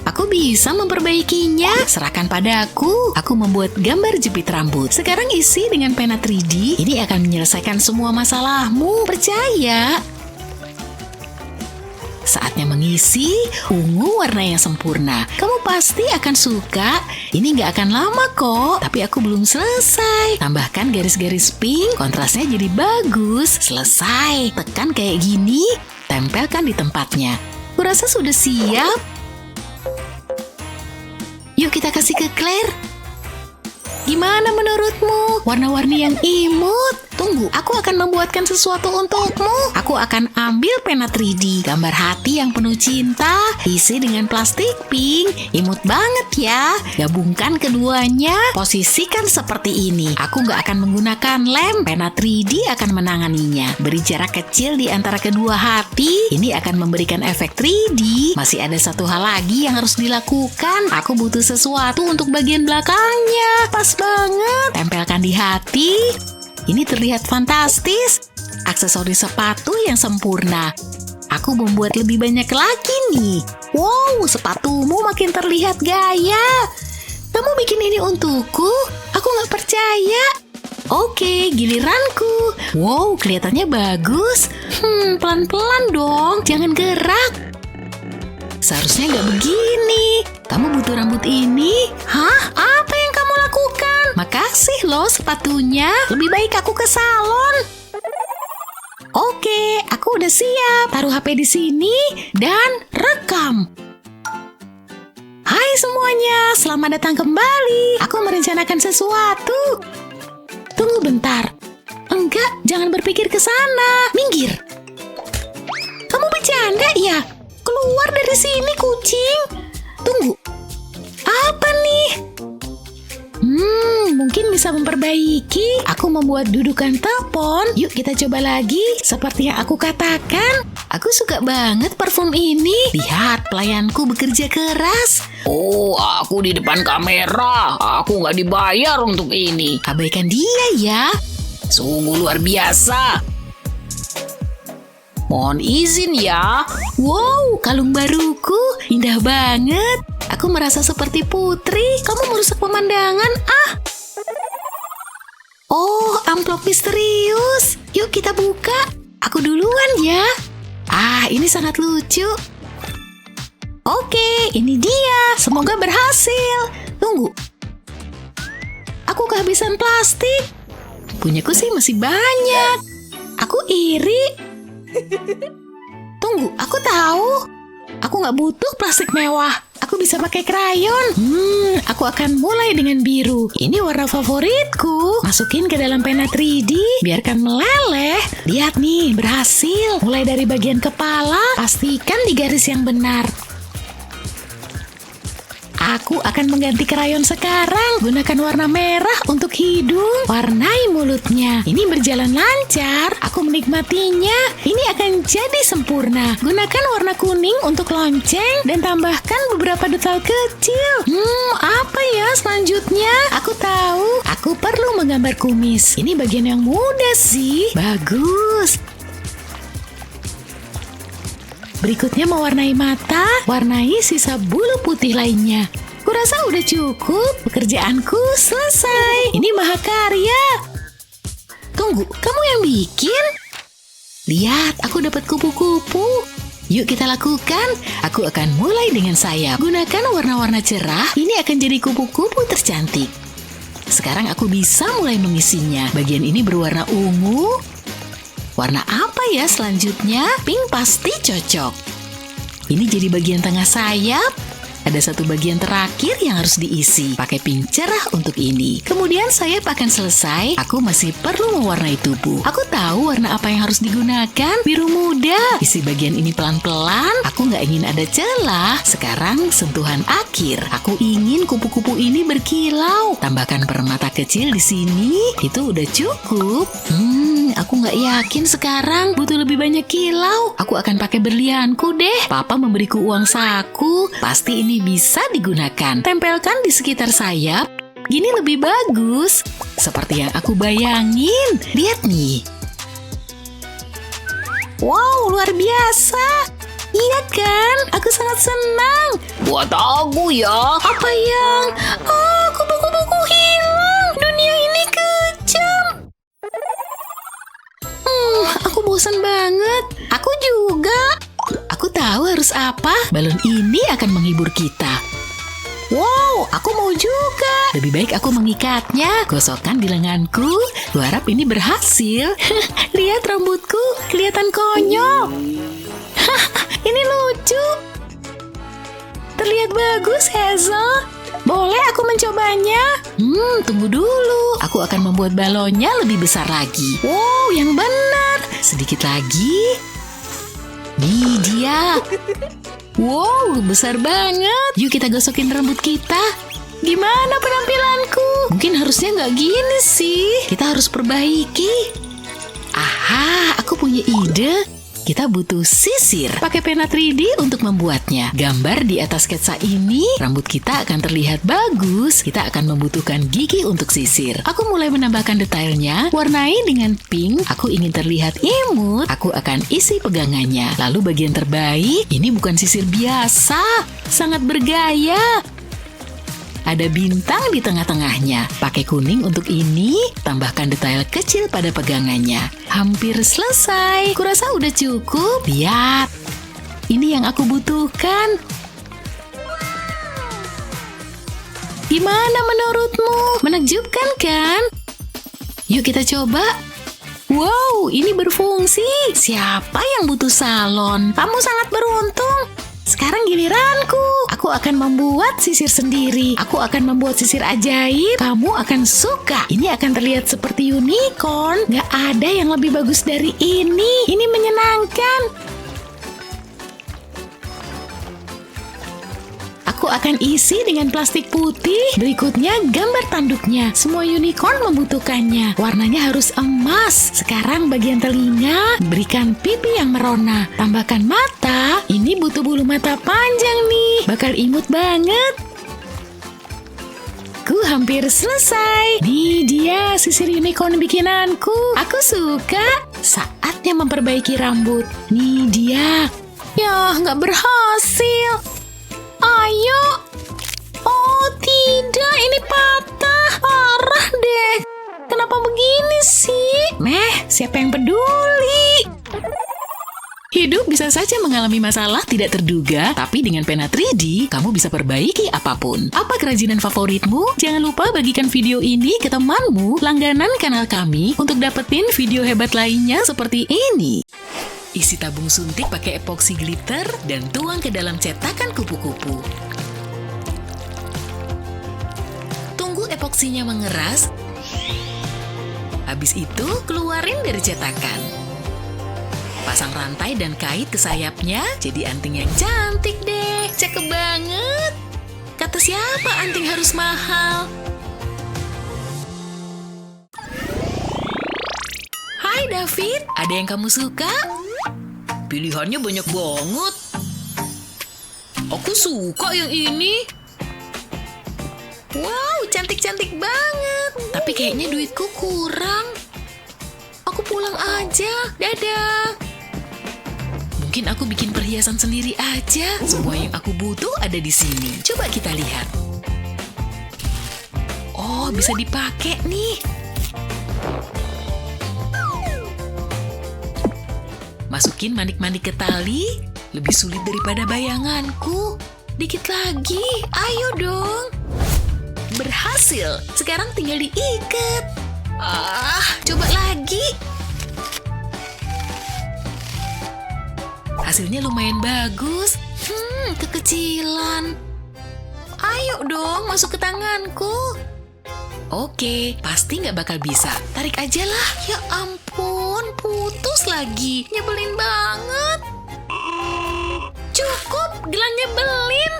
Aku bisa memperbaikinya. Serahkan padaku. Aku membuat gambar jepit rambut. Sekarang isi dengan pena 3D. Ini akan menyelesaikan semua masalahmu. Percaya. Saatnya mengisi ungu warna yang sempurna. Kamu pasti akan suka. Ini nggak akan lama kok. Tapi aku belum selesai. Tambahkan garis-garis pink. Kontrasnya jadi bagus. Selesai. Tekan kayak gini. Tempelkan di tempatnya. Kurasa sudah siap. Yuk kita kasih ke Claire. Gimana menurutmu? Warna-warni yang imut. Tunggu, aku akan membuatkan sesuatu untukmu. Aku akan ambil pena 3D, gambar hati yang penuh cinta, isi dengan plastik pink. Imut banget ya. Gabungkan keduanya, posisikan seperti ini. Aku nggak akan menggunakan lem, pena 3D akan menanganinya. Beri jarak kecil di antara kedua hati. Ini akan memberikan efek 3D. Masih ada satu hal lagi yang harus dilakukan. Aku butuh sesuatu untuk bagian belakangnya. Pas banget. Tempelkan di hati. Ini terlihat fantastis. Aksesoris sepatu yang sempurna. Aku membuat lebih banyak lagi nih. Wow, sepatumu makin terlihat gaya. Kamu bikin ini untukku? Aku nggak percaya. Oke, giliranku. Wow, kelihatannya bagus. Pelan-pelan dong. Jangan gerak. Seharusnya nggak begini. Kamu butuh rambut ini? Hah? Apa yang kamu lakukan? Makasih loh sepatunya. Lebih baik aku ke salon. Oke, aku udah siap. Taruh HP di sini dan rekam. Hai semuanya, selamat datang kembali. Aku merencanakan sesuatu. Tunggu bentar. Enggak, jangan berpikir ke sana. Minggir. Kamu bercanda ya? Keluar dari sini, kucing. Tunggu. Apa nih? Mungkin bisa memperbaiki. Aku membuat dudukan telepon. Yuk kita coba lagi. Seperti yang aku katakan. Aku suka banget parfum ini. Lihat, pelayanku bekerja keras. Oh, aku di depan kamera. Aku nggak dibayar untuk ini. Abaikan dia ya. Sungguh luar biasa. Mohon izin ya. Wow, kalung baruku. Indah banget. Aku merasa seperti putri. Kamu merusak pemandangan. Oh, amplop misterius. Yuk kita buka. Aku duluan ya. Ini sangat lucu. Oke, ini dia. Semoga berhasil. Tunggu. Aku kehabisan plastik. Punyaku sih masih banyak. Aku iri. Tunggu, aku tahu. Aku nggak butuh plastik mewah. Aku bisa pakai krayon. Aku akan mulai dengan biru. Ini warna favoritku. Masukin ke dalam pena 3D. Biarkan meleleh. Lihat nih, berhasil. Mulai dari bagian kepala. Pastikan di garis yang benar. Aku akan mengganti krayon sekarang. Gunakan warna merah untuk hidung. Warnai mulutnya. Ini berjalan lancar. Aku menikmatinya. Ini akan jadi sempurna. Gunakan warna kuning untuk lonceng. Dan tambahkan beberapa detail kecil. Apa ya selanjutnya? Aku tahu. Aku perlu menggambar kumis. Ini bagian yang mudah sih. Bagus. Berikutnya mewarnai mata, warnai sisa bulu putih lainnya. Kurasa udah cukup, pekerjaanku selesai. Ini mahakarya. Tunggu, kamu yang bikin? Lihat, aku dapat kupu-kupu. Yuk kita lakukan. Aku akan mulai dengan sayap. Gunakan warna-warna cerah, ini akan jadi kupu-kupu tercantik. Sekarang aku bisa mulai mengisinya. Bagian ini berwarna ungu. Warna apa ya selanjutnya? Pink pasti cocok. Ini jadi bagian tengah sayap. Ada satu bagian terakhir yang harus diisi. Pakai pink cerah untuk ini. Kemudian sayap akan selesai. Aku masih perlu mewarnai tubuh. Aku tahu warna apa yang harus digunakan. Biru muda. Isi bagian ini pelan-pelan. Aku nggak ingin ada celah. Sekarang sentuhan akhir. Aku ingin kupu-kupu ini berkilau. Tambahkan permata kecil di sini. Itu udah cukup. Aku nggak yakin sekarang. Butuh lebih banyak kilau. Aku akan pakai berlianku deh. Papa memberiku uang saku. Pasti ini bisa digunakan. Tempelkan di sekitar sayap. Gini lebih bagus. Seperti yang aku bayangin. Lihat nih. Wow, luar biasa. Iya kan? Aku sangat senang. Buat aku ya. Apa yang? Oh, kupu-kupuku hilang. Dunia ini kejam. Aku bosan banget. Aku juga. Aku tahu harus apa. Balon ini akan menghibur kita. Wow, aku mau juga. Lebih baik aku mengikatnya. Gosokkan di lenganku. Kuharap ini berhasil. Lihat rambutku, kelihatan konyol. Ini lucu. Terlihat bagus, Hazel. Boleh aku mencobanya? Tunggu dulu. Aku akan membuat balonnya lebih besar lagi. Wow, yang benar. Sedikit lagi. Nih dia. Wow, besar banget. Yuk kita gosokin rambut kita. Gimana penampilanku? Mungkin harusnya nggak gini sih. Kita harus perbaiki. Aha, aku punya ide. Kita butuh sisir. Pakai pena 3D untuk membuatnya. Gambar di atas sketsa ini, rambut kita akan terlihat bagus. Kita akan membutuhkan gigi untuk sisir. Aku mulai menambahkan detailnya. Warnai dengan pink. Aku ingin terlihat imut. Aku akan isi pegangannya. Lalu bagian terbaik, ini bukan sisir biasa. Sangat bergaya. Ada bintang di tengah-tengahnya. Pakai kuning untuk ini. Tambahkan detail kecil pada pegangannya. Hampir selesai. Kurasa udah cukup. Lihat. Ini yang aku butuhkan. Gimana menurutmu? Menakjubkan kan? Yuk kita coba. Wow, ini berfungsi. Siapa yang butuh salon? Kamu sangat beruntung. Sekarang giliranku. Aku akan membuat sisir sendiri. Aku akan membuat sisir ajaib. Kamu akan suka. Ini akan terlihat seperti unicorn. Gak ada yang lebih bagus dari ini. Ini menyenangkan. Aku akan isi dengan plastik putih. Berikutnya gambar tanduknya. Semua unicorn membutuhkannya. Warnanya harus emas. Sekarang bagian telinga. Berikan pipi yang merona. Tambahkan mata. Ini butuh bulu mata panjang nih. Bakal imut banget. Ku hampir selesai. Nih dia sisir unicorn bikinanku. Aku suka. Saatnya memperbaiki rambut. Nih dia. Ya, nggak berhasil. Ayo. Oh tidak, ini patah. Parah deh. Kenapa begini sih? Siapa yang peduli? Hidup bisa saja mengalami masalah tidak terduga, tapi dengan pena 3D, kamu bisa perbaiki apapun. Apa kerajinan favoritmu? Jangan lupa bagikan video ini ke temanmu, langganan kanal kami, untuk dapetin video hebat lainnya seperti ini. Isi tabung suntik pakai epoxy glitter dan tuang ke dalam cetakan kupu-kupu. Tunggu epoksinya mengeras. Habis itu, keluarin dari cetakan. Pasang rantai dan kait ke sayapnya, jadi anting yang cantik deh. Cakep banget. Kata siapa anting harus mahal? Hai David, ada yang kamu suka? Pilihannya banyak banget. Aku suka yang ini. Wow, cantik-cantik banget. Tapi kayaknya duitku kurang. Aku pulang aja. Dadah. Mungkin aku bikin perhiasan sendiri aja. Semua yang aku butuh ada di sini. Coba kita lihat. Oh, bisa dipakai nih. Masukin manik-manik ke tali. Lebih sulit daripada bayanganku. Dikit lagi. Ayo dong. Berhasil. Sekarang tinggal diikat. Coba lagi. Hasilnya lumayan bagus. Kekecilan. Ayo dong, masuk ke tanganku. Oke, pasti nggak bakal bisa. Tarik aja lah. Ya ampun, putus lagi. Nyebelin banget. Cukup, gelang nyebelin.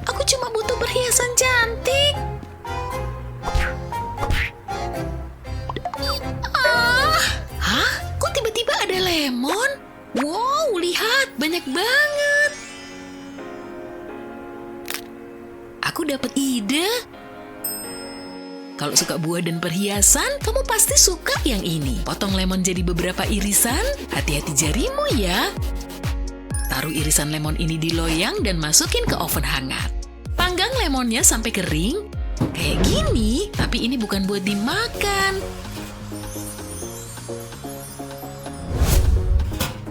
Aku cuma butuh perhiasan cantik. Hah? Kok tiba-tiba ada lemon? Wow, lihat, banyak banget. Aku dapat ide. Kalau suka buah dan perhiasan, kamu pasti suka yang ini. Potong lemon jadi beberapa irisan, hati-hati jarimu ya. Taruh irisan lemon ini di loyang dan masukin ke oven hangat. Panggang lemonnya sampai kering. Kayak gini, tapi ini bukan buat dimakan.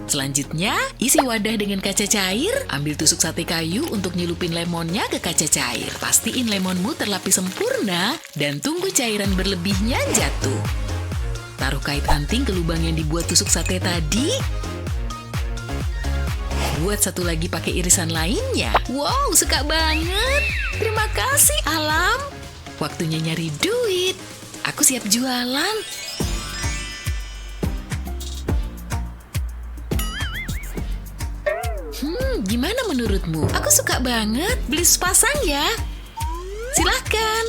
Selanjutnya, isi wadah dengan kaca cair, ambil tusuk sate kayu untuk nyelupin lemonnya ke kaca cair. Pastiin lemonmu terlapis sempurna dan tunggu cairan berlebihnya jatuh. Taruh kait anting ke lubang yang dibuat tusuk sate tadi. Buat satu lagi pakai irisan lainnya. Wow, suka banget. Terima kasih, alam. Waktunya nyari duit. Aku siap jualan. Gimana menurutmu? Aku suka banget. Beli sepasang ya. Silahkan.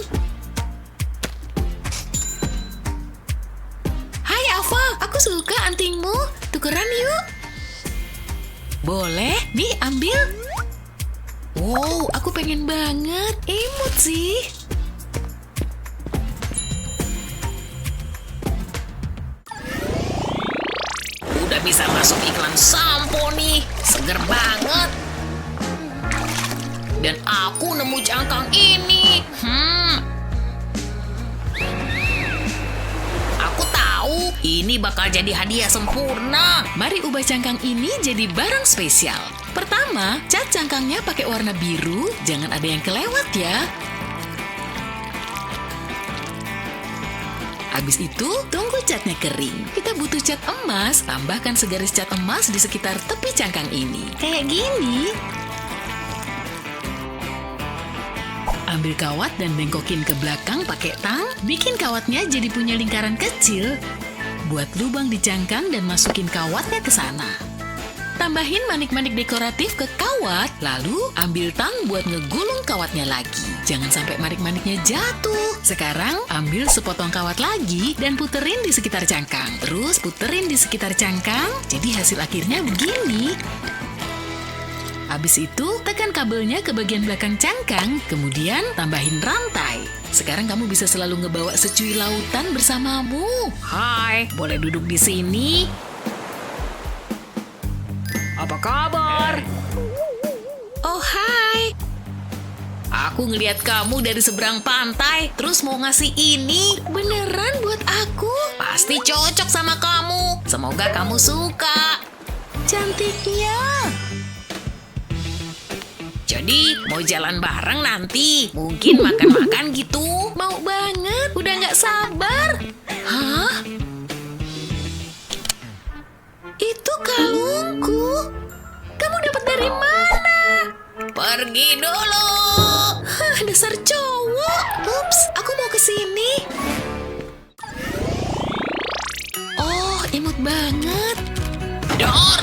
Hai Ava, aku suka antingmu. Tukeran yuk. Boleh, nih ambil. Wow, aku pengen banget. Imut sih. Udah bisa masuk iklan sampo nih. Seger banget. Dan aku nemu cangkang ini. Aku tahu ini bakal jadi hadiah sempurna. Mari ubah cangkang ini jadi barang spesial. Pertama, cat cangkangnya pakai warna biru. Jangan ada yang kelewat ya. Habis itu, tunggu catnya kering. Kita butuh cat emas, tambahkan segaris cat emas di sekitar tepi cangkang ini. Kayak gini. Ambil kawat dan bengkokin ke belakang pakai tang. Bikin kawatnya jadi punya lingkaran kecil. Buat lubang di cangkang dan masukin kawatnya ke sana. Tambahin manik-manik dekoratif ke kawat, lalu ambil tang buat ngegulung kawatnya lagi. Jangan sampai manik-maniknya jatuh. Sekarang ambil sepotong kawat lagi dan puterin di sekitar cangkang. Terus puterin di sekitar cangkang, jadi hasil akhirnya begini. Habis itu, tekan kabelnya ke bagian belakang cangkang, kemudian tambahin rantai. Sekarang kamu bisa selalu ngebawa secuil lautan bersamamu. Hai, boleh duduk di sini? Apa kabar? Oh, hai. Aku ngeliat kamu dari seberang pantai, terus mau ngasih ini. Beneran buat aku? Pasti cocok sama kamu. Semoga kamu suka. Cantiknya. Jadi, mau jalan bareng nanti? Mungkin makan-makan gitu? Mau banget, udah nggak sabar. Hah? Itu kalungku. Kamu dapat dari mana? Pergi dulu. Hah, dasar cowok. Ups, aku mau ke sini. Oh, imut banget. Dor.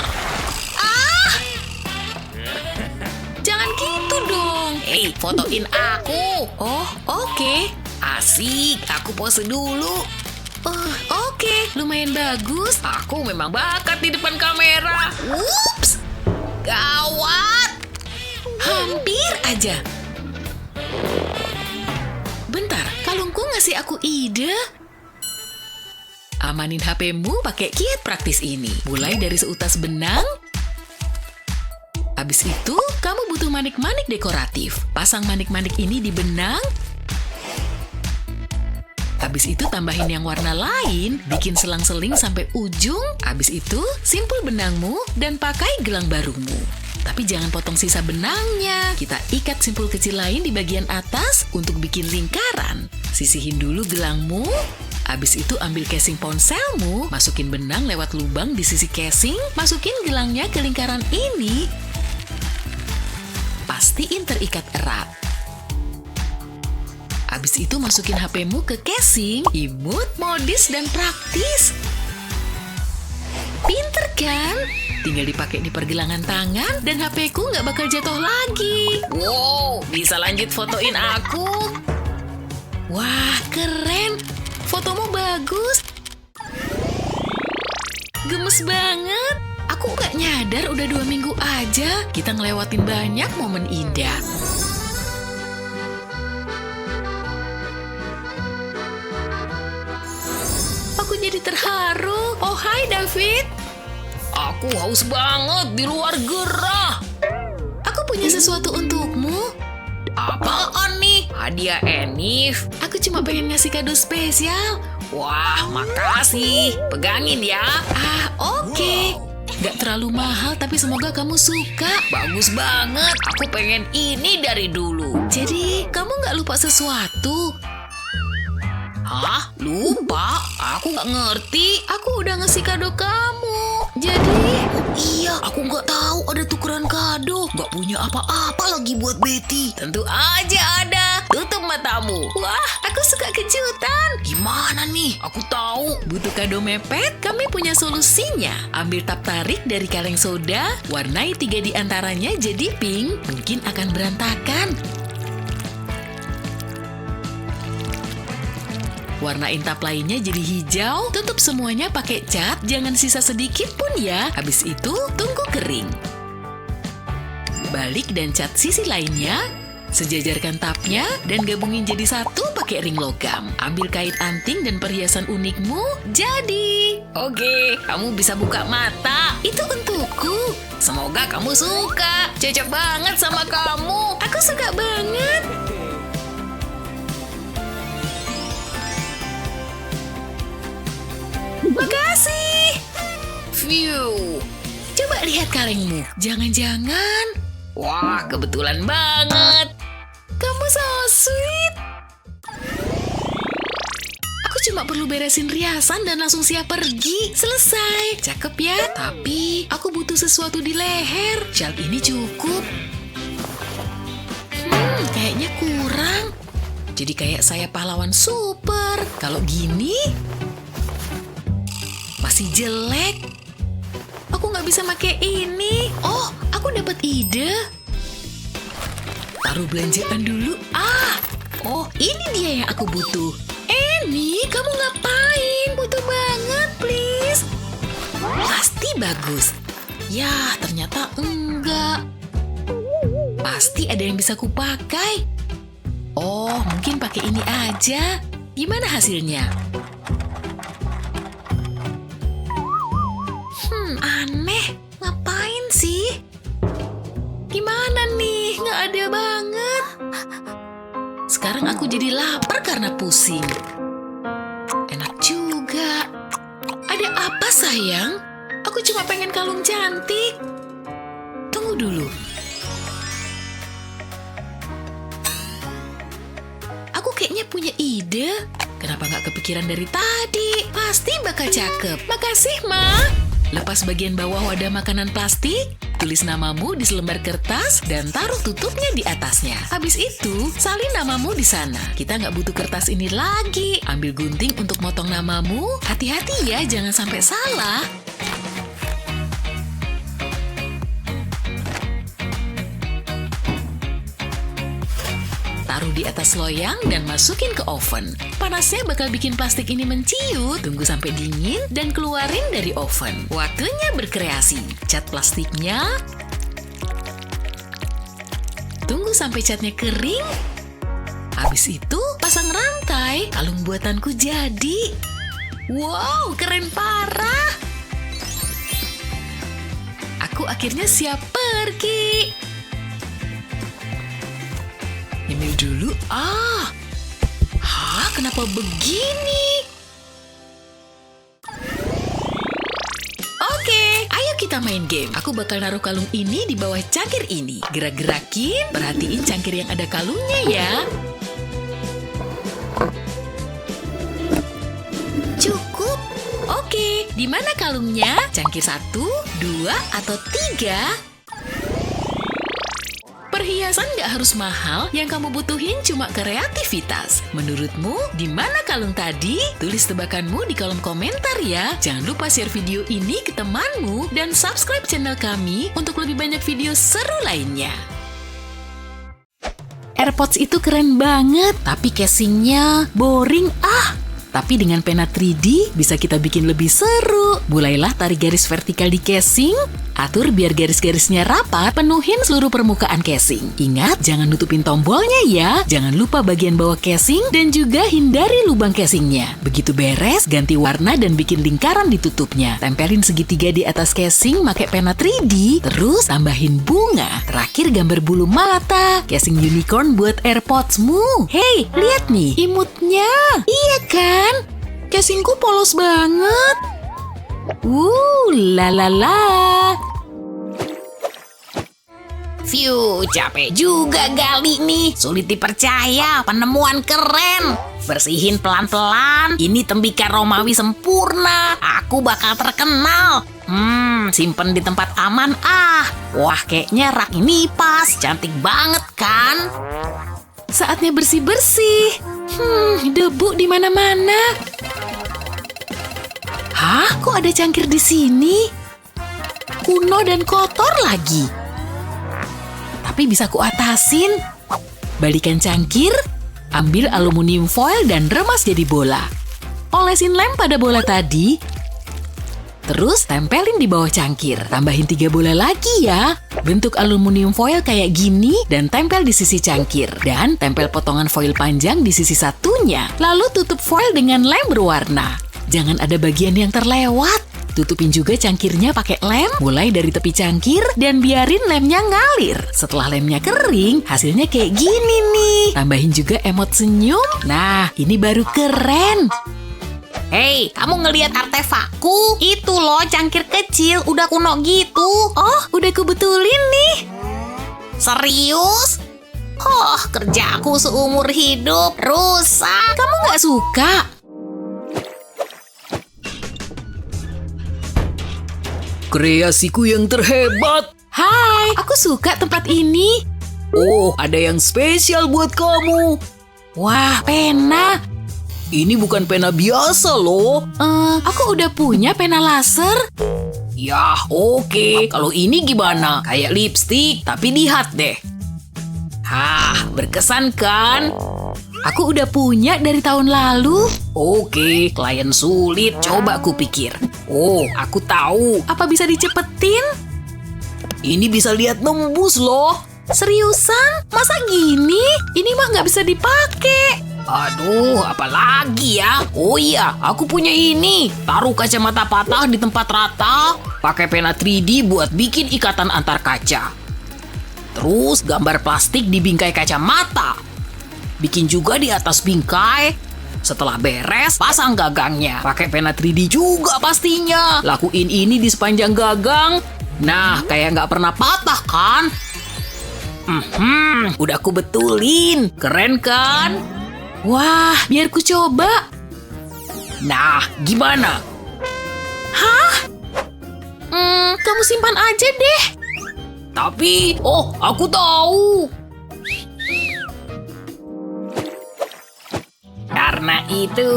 Jangan gitu dong. Hei, fotoin aku. Oh, oke. Asik, aku pose dulu. Oke, lumayan bagus. Aku memang bakat di depan kamera. Ups, Gawat. hampir aja. Bentar, kalungku ngasih aku ide. Amanin HP-mu pakai kiat praktis ini. Mulai dari seutas benang. Habis itu, kamu butuh manik-manik dekoratif. Pasang manik-manik ini di benang. Habis itu tambahin yang warna lain, bikin selang-seling sampai ujung. Habis itu, simpul benangmu dan pakai gelang barumu. Tapi jangan potong sisa benangnya. Kita ikat simpul kecil lain di bagian atas untuk bikin lingkaran. Sisihin dulu gelangmu. Habis itu ambil casing ponselmu, masukin benang lewat lubang di sisi casing, masukin gelangnya ke lingkaran ini. Pastiin terikat erat. Habis itu masukin HP-mu ke casing, imut, modis, dan praktis. Pinter kan? Tinggal dipakai di pergelangan tangan dan HP-ku nggak bakal jatuh lagi. Wow, bisa lanjut fotoin aku. Wah, keren. Fotomu bagus. Gemes banget. Aku nggak nyadar udah 2 minggu aja kita ngelewatin banyak momen indah. Aku jadi terharu. Oh, hai David. Aku haus banget di luar gerah. Aku punya sesuatu untukmu. Apaan nih? Hadiah Enif? Aku cuma pengen ngasih kado spesial. Wah, makasih. Pegangin ya. Oke. Gak terlalu mahal, tapi semoga kamu suka. Bagus banget. Aku pengen ini dari dulu. Jadi, kamu gak lupa sesuatu? Hah? Lupa? Aku nggak ngerti. Aku udah ngasih kado kamu. Jadi, Iya, aku nggak tahu ada tukeran kado. Nggak punya apa-apa lagi buat Betty. Tentu aja ada. Tutup matamu. wah, aku suka kejutan. Gimana nih? Aku tahu. Butuh kado mepet? Kami punya solusinya. Ambil tap tarik dari kaleng soda, warnai 3 di antaranya jadi pink. Mungkin akan berantakan. Warnain tap lainnya jadi hijau, tutup semuanya pakai cat, jangan sisa sedikit pun ya. Habis itu, tunggu kering. Balik dan cat sisi lainnya, sejajarkan tapnya, dan gabungin jadi satu pakai ring logam. Ambil kait anting dan perhiasan unikmu, jadi. Oke, kamu bisa buka mata. Itu untukku. Semoga kamu suka. Cocok banget sama kamu. Aku suka banget. Makasih. Phew. Coba lihat kalengmu. Jangan-jangan Wah, kebetulan banget. kamu so sweet. Aku cuma perlu beresin riasan dan langsung siap pergi. Selesai. Cakep ya. Tapi aku butuh sesuatu di leher. Shawl ini cukup. Kayaknya kurang. Jadi kayak saya pahlawan super. Kalau gini masih jelek. Aku nggak bisa pakai ini. Oh, aku dapat ide. Taruh belanjaan dulu. Oh, ini dia yang aku butuh. Annie, kamu ngapain? Butuh banget, please. Pasti bagus. Ya, ternyata enggak. Pasti ada yang bisa kupakai. Oh, mungkin pakai ini aja. Gimana hasilnya? Aneh. Ngapain sih? Gimana nih? Nggak ada banget. Sekarang aku jadi lapar karena pusing. Enak juga. Ada apa, sayang? Aku cuma pengen kalung cantik. Tunggu dulu. Aku kayaknya punya ide. Kenapa nggak kepikiran dari tadi? Pasti bakal cakep. Makasih, Ma. Lepas bagian bawah wadah makanan plastik, tulis namamu di selembar kertas, dan taruh tutupnya di atasnya. Habis itu, salin namamu di sana. Kita nggak butuh kertas ini lagi. Ambil gunting untuk motong namamu. Hati-hati ya, jangan sampai salah. Taruh di atas loyang dan masukin ke oven. Panasnya bakal bikin plastik ini menciut. Tunggu sampai dingin dan keluarin dari oven. Waktunya berkreasi. Cat plastiknya. Tunggu sampai catnya kering. Habis itu, pasang rantai. Kalung buatanku jadi. Wow, keren parah. Aku akhirnya siap pergi. Nyemil dulu. Kenapa begini? Oke, ayo kita main game. Aku bakal naruh kalung ini di bawah cangkir ini. Gerak-gerakin, perhatiin cangkir yang ada kalungnya ya. Cukup. Oke, di mana kalungnya? Cangkir 1, 2, atau 3? Perhiasan nggak harus mahal, yang kamu butuhin cuma kreativitas. Menurutmu, di mana kalung tadi? Tulis tebakanmu di kolom komentar ya. Jangan lupa share video ini ke temanmu dan subscribe channel kami untuk lebih banyak video seru lainnya. AirPods itu keren banget, tapi casingnya boring Tapi dengan pena 3D bisa kita bikin lebih seru. Mulailah tarik garis vertikal di casing, atur biar garis-garisnya rapat, penuhin seluruh permukaan casing. Ingat, jangan nutupin tombolnya ya. Jangan lupa bagian bawah casing dan juga hindari lubang casingnya. Begitu beres, ganti warna dan bikin lingkaran di tutupnya. Tempelin segitiga di atas casing pakai pena 3D, terus tambahin bunga. Terakhir gambar bulu mata, casing unicorn buat AirPods-mu. Hey, lihat nih, imutnya. Iya kan? Casingku polos banget. La. Phew, capek juga gali nih. Sulit dipercaya, penemuan keren. Bersihin pelan-pelan. Ini tembikar Romawi sempurna. Aku bakal terkenal. Simpen di tempat aman Wah, kayaknya rak ini pas. Cantik banget kan? Saatnya bersih-bersih. Debu di mana-mana. Hah, kok ada cangkir di sini? Kuno dan kotor lagi. Tapi bisa kuatasin. Balikan cangkir, ambil aluminium foil dan remas jadi bola. Olesin lem pada bola tadi. Terus tempelin di bawah cangkir. Tambahin 3 bola lagi ya. Bentuk aluminium foil kayak gini dan tempel di sisi cangkir. Dan tempel potongan foil panjang di sisi satunya. Lalu tutup foil dengan lem berwarna. Jangan ada bagian yang terlewat. Tutupin juga cangkirnya pakai lem, mulai dari tepi cangkir dan biarin lemnya ngalir. Setelah lemnya kering, hasilnya kayak gini nih. Tambahin juga emot senyum. Nah, ini baru keren. Hei, kamu ngelihat artefakku? Itu loh, cangkir kecil, udah kuno gitu. Oh, udah kubetulin nih. Serius? Kerjaku seumur hidup rusak. Kamu nggak suka? Kreasiku yang terhebat. Hai, aku suka tempat ini. Oh, ada yang spesial buat kamu. Wah, pena. Ini bukan pena biasa loh. Aku udah punya pena laser. Yah, oke. Kalau ini gimana? Kayak lipstik, tapi lihat deh. Berkesan kan? Aku udah punya dari tahun lalu. Oke, klien sulit. Coba aku pikir. Oh, aku tahu. Apa bisa dicepetin? Ini bisa lihat nembus loh. Seriusan? Masa gini? Ini mah nggak bisa dipakai. Aduh, apalagi ya? Oh iya, aku punya ini. Taruh kacamata patah di tempat rata. Pakai pena 3D buat bikin ikatan antar kaca. Terus gambar plastik di bingkai kacamata. Bikin juga di atas bingkai. Setelah beres, pasang gagangnya. Pakai pena 3D juga pastinya. Lakuin ini di sepanjang gagang. Nah, kayak nggak pernah patah kan? Udah aku betulin. Keren kan? Wah, biar ku coba. Nah, gimana? Kamu simpan aja deh. Tapi, aku tahu. Karena itu,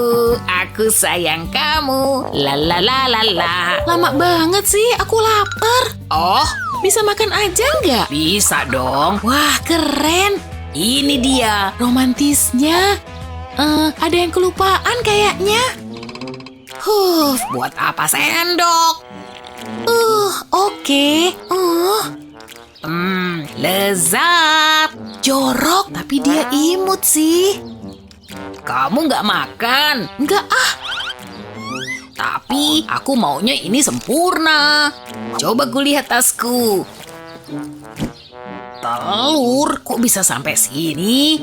aku sayang kamu. La. Lama banget sih, aku lapar. Oh, Bisa makan aja nggak? bisa dong. Wah, keren. Ini dia. Romantisnya. Ada yang kelupaan kayaknya. Buat apa sendok? Oke. Lezat. Jorok, tapi dia imut sih. Kamu nggak makan. Nggak Tapi aku maunya ini sempurna. Coba gue lihat tasku. Telur, kok bisa sampai sini?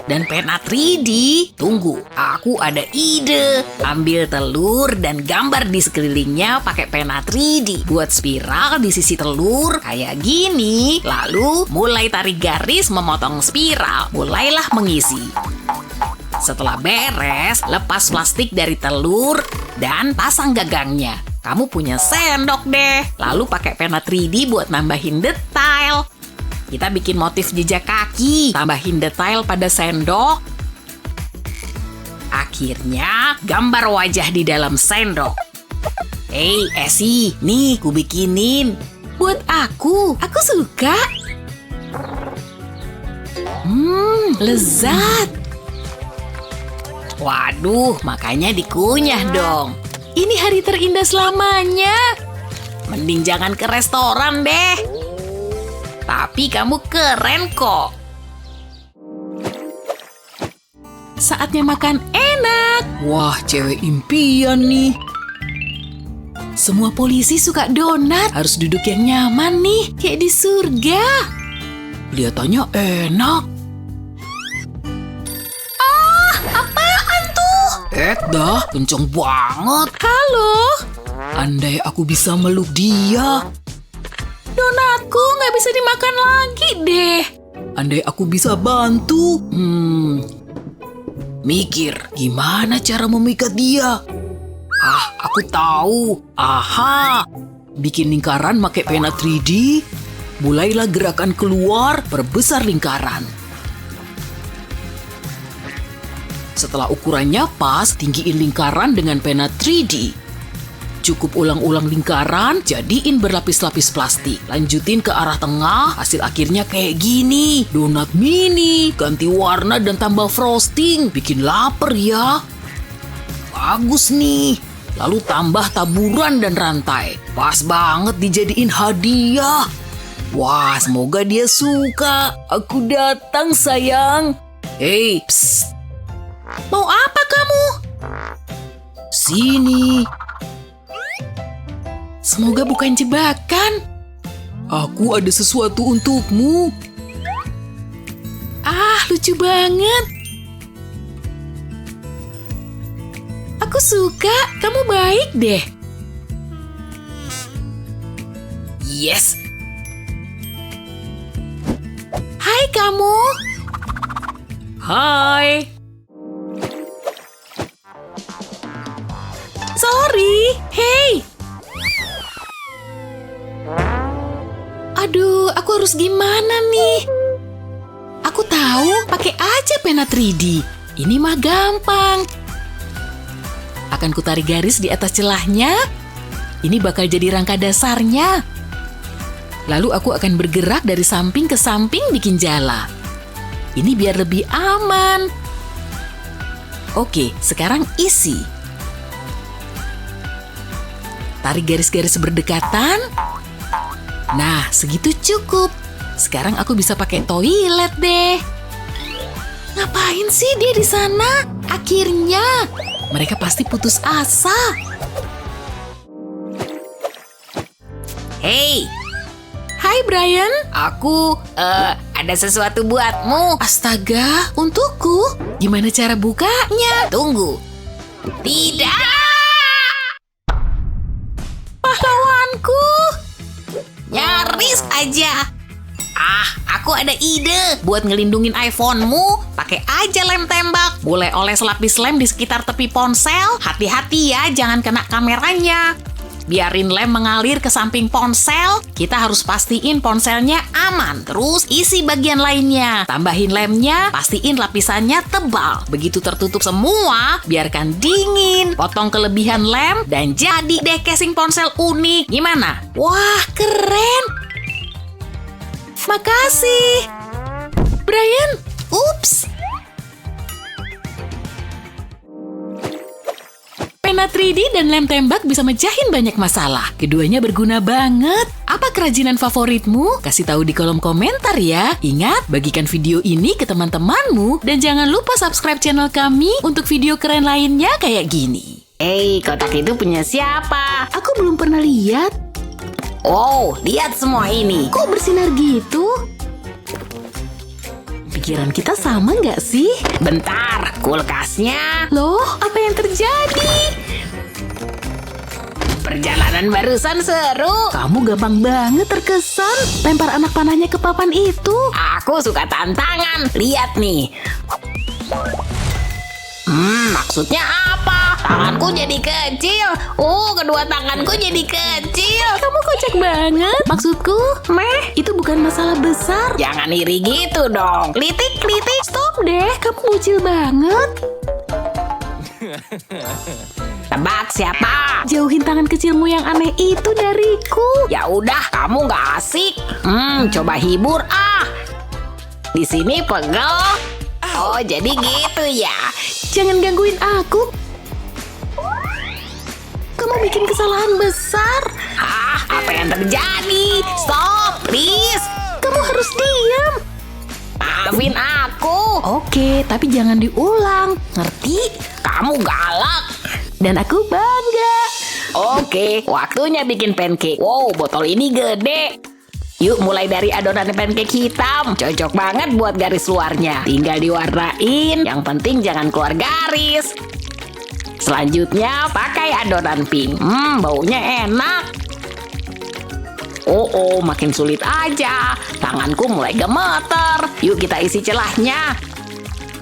Dan pena 3D. Tunggu, aku ada ide. Ambil telur dan gambar di sekelilingnya pakai pena 3D. Buat spiral di sisi telur kayak gini. Lalu mulai tarik garis memotong spiral. Mulailah mengisi. Setelah beres, lepas plastik dari telur dan pasang gagangnya. Kamu punya sendok deh. Lalu pakai pena 3D buat nambahin detail. Kita bikin motif jejak kaki, tambahin detail pada sendok. Akhirnya, gambar wajah di dalam sendok. Hei, Esi, nih ku bikinin. Buat aku suka. Lezat. Waduh, makanya dikunyah dong. Ini hari terindah selamanya. Mending jangan ke restoran deh. Tapi kamu keren kok. Saatnya makan enak. Wah, cewek impian nih. Semua polisi suka donat. Harus duduk yang nyaman nih, kayak di surga. Kelihatannya enak. Apaan tuh? Dah, kenceng banget. Halo? Andai aku bisa meluk dia. Donatku nggak bisa dimakan lagi deh. Andai aku bisa bantu. Mikir, gimana cara memikat dia? Aku tahu. Aha. Bikin lingkaran pakai pena 3D. Mulailah gerakan keluar, perbesar lingkaran. Setelah ukurannya pas, tinggiin lingkaran dengan pena 3D. Cukup ulang-ulang lingkaran, jadiin berlapis-lapis plastik. Lanjutin ke arah tengah, hasil akhirnya kayak gini. Donat mini, ganti warna dan tambah frosting. Bikin lapar ya. Bagus nih. Lalu tambah taburan dan rantai. Pas banget dijadiin hadiah. Wah, semoga dia suka. Aku datang, sayang. Hei, psst. Mau apa kamu? Sini. Semoga bukan jebakan. Aku ada sesuatu untukmu. Lucu banget. Aku suka, kamu baik deh. Yes. Hai kamu. Hai. Sorry. Hey. Aduh, aku harus gimana nih? Aku tahu, pakai aja pena 3D. Ini mah gampang. Akan kutarik garis di atas celahnya. Ini bakal jadi rangka dasarnya. Lalu aku akan bergerak dari samping ke samping bikin jala. Ini biar lebih aman. Oke, sekarang isi. Tarik garis-garis berdekatan. Nah, segitu cukup. Sekarang aku bisa pakai toilet deh. Ngapain sih dia di sana? Akhirnya, mereka pasti putus asa. Hei, Hai Brian. aku ada sesuatu buatmu. Astaga, untukku. Gimana cara bukanya? Tunggu. Tidak. Pahlawanku. Nyaris aja. Aku ada ide. Buat ngelindungin iPhone-mu, pakai aja lem tembak. Boleh oles lapis lem di sekitar tepi ponsel. Hati-hati ya, jangan kena kameranya. Biarin lem mengalir ke samping ponsel. Kita harus pastiin ponselnya aman. Terus isi bagian lainnya. Tambahin lemnya, pastiin lapisannya tebal. Begitu tertutup semua, biarkan dingin. Potong kelebihan lem, dan jadi deh casing ponsel unik. Gimana? Wah, keren. Makasih. Brian, ups. Pena 3D dan lem tembak bisa mecahin banyak masalah. Keduanya berguna banget. Apa kerajinan favoritmu? Kasih tahu di kolom komentar ya. Ingat, bagikan video ini ke teman-temanmu. Dan jangan lupa subscribe channel kami untuk video keren lainnya kayak gini. Kotak itu punya siapa? Aku belum pernah lihat. Oh, lihat semua ini. Kok bersinar gitu? Pikiran kita sama nggak sih? Bentar, kulkasnya. Loh, apa yang terjadi? Perjalanan barusan seru. Kamu gampang banget terkesan. Lempar anak panahnya ke papan itu. Aku suka tantangan. Lihat nih. Maksudnya apa? Tanganku jadi kecil. Kedua tanganku jadi kecil. Kamu kocak banget. Maksudku, meh, itu bukan masalah besar. Jangan iri gitu dong. Klitik, klitik. Stop deh, kamu bocil banget. Tebak siapa? Jauhin tangan kecilmu yang aneh itu dariku. Ya udah, kamu nggak asik. Coba hibur ah. Di sini pegel. Oh, jadi gitu ya. Jangan gangguin aku. Kamu bikin kesalahan besar. Apa yang terjadi? Stop, please. Kamu harus diam. Maafin aku. Oke, tapi jangan diulang. Ngerti? Kamu galak. Dan aku bangga. Oke, waktunya bikin pancake. Wow, botol ini gede. Yuk mulai dari adonan pancake hitam. Cocok banget buat garis luarnya. Tinggal diwarnain. Yang penting jangan keluar garis. Selanjutnya pakai adonan pink. Baunya enak. Makin sulit aja. Tanganku mulai gemeter. Yuk kita isi celahnya.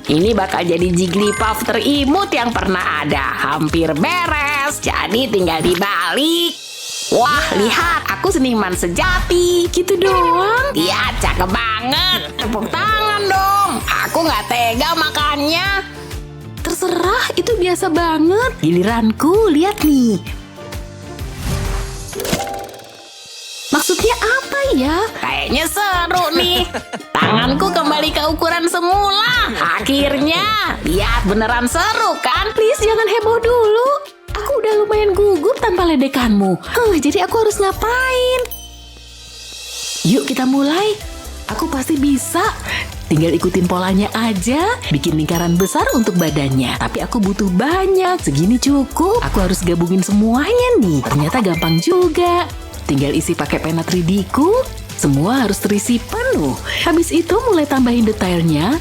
Ini bakal jadi Jigglypuff terimut yang pernah ada. Hampir beres. Jadi tinggal dibalik. Wah, lihat, aku seniman sejati. Gitu doang. Iya, cakep banget. Tepuk tangan dong. Aku nggak tega makannya. Terserah, itu biasa banget. Giliranku, lihat nih. Maksudnya apa ya? Kayaknya seru nih. Tanganku kembali ke ukuran semula. Akhirnya, lihat beneran seru kan? Please, jangan heboh dulu. Aku udah lumayan gugup tanpa ledekanmu. Jadi aku harus ngapain? Yuk kita mulai. Aku pasti bisa. Tinggal ikutin polanya aja. Bikin lingkaran besar untuk badannya. Tapi aku butuh banyak. Segini cukup. Aku harus gabungin semuanya nih. Ternyata gampang juga. Tinggal isi pakai pena 3D ku. Semua harus terisi penuh. Habis itu mulai tambahin detailnya.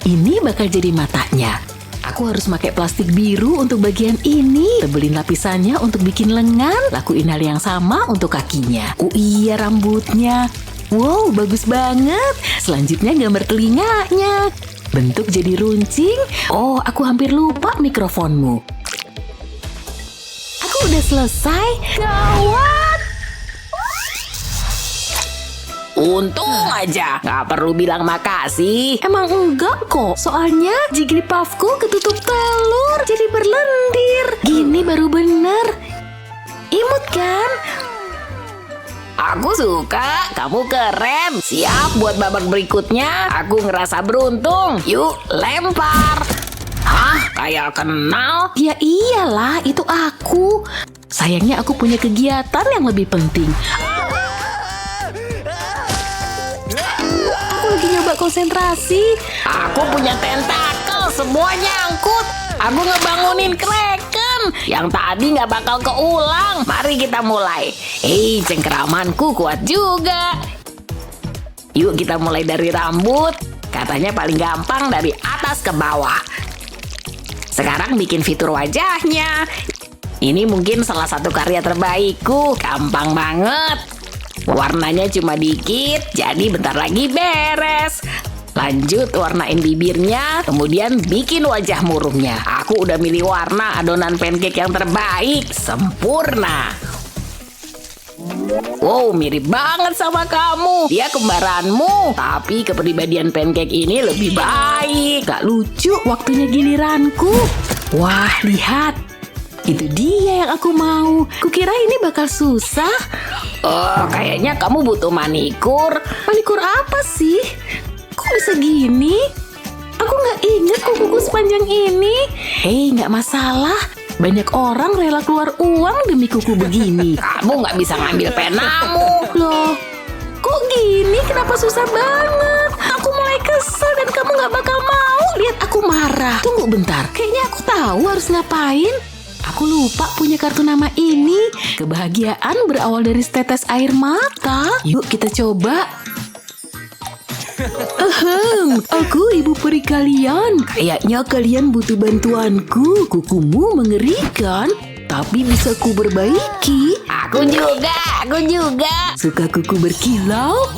Ini bakal jadi matanya. Aku harus pakai plastik biru untuk bagian ini. Tebelin lapisannya untuk bikin lengan. Lakuin hal yang sama untuk kakinya. Iya, rambutnya. Wow, bagus banget. Selanjutnya gambar telinganya. Bentuk jadi runcing. Oh, aku hampir lupa mikrofonmu. Aku udah selesai. Gawat! Untung aja, nggak perlu bilang makasih. Emang enggak kok. Soalnya Jigglypuffku ketutup telur. Jadi berlendir. Gini baru bener. Imut kan? Aku suka, kamu keren. Siap buat babak berikutnya. Aku ngerasa beruntung. Yuk, lempar. Hah, kayak kenal. Ya iyalah, itu aku. Sayangnya aku punya kegiatan yang lebih penting. Aku lagi nyoba konsentrasi. Aku punya tentakel, semua nyangkut. Aku ngebangunin Kraken yang tadi nggak bakal keulang. Mari kita mulai. Cengkeramanku kuat juga. Yuk kita mulai dari rambut. Katanya paling gampang dari atas ke bawah. Sekarang bikin fitur wajahnya. Ini mungkin salah satu karya terbaikku. Gampang banget. Warnanya cuma dikit, jadi bentar lagi beres. Lanjut warnain bibirnya, kemudian bikin wajah murungnya. Aku udah milih warna adonan pancake yang terbaik. Sempurna. Wow, mirip banget sama kamu. Dia kembaranmu, tapi kepribadian pancake ini lebih baik. Gak lucu, waktunya giliranku. Wah, lihat. Itu dia yang aku mau. Kukira ini bakal susah. Kayaknya kamu butuh manikur. Manikur apa sih? Kok bisa gini? Aku nggak inget kukuku sepanjang ini. Nggak masalah. Banyak orang rela keluar uang demi kuku begini. Kamu nggak bisa ngambil penamu. Loh, kok gini? Kenapa susah banget? Aku mulai kesel dan kamu nggak bakal mau lihat aku marah. Tunggu bentar, kayaknya aku tahu harus ngapain. Aku lupa punya kartu nama ini. Kebahagiaan berawal dari setetes air mata. Yuk kita coba. Aku ibu peri kalian. Kayaknya kalian butuh bantuanku. Kukumu mengerikan, tapi bisa ku perbaiki. Aku juga. Suka kuku berkilau?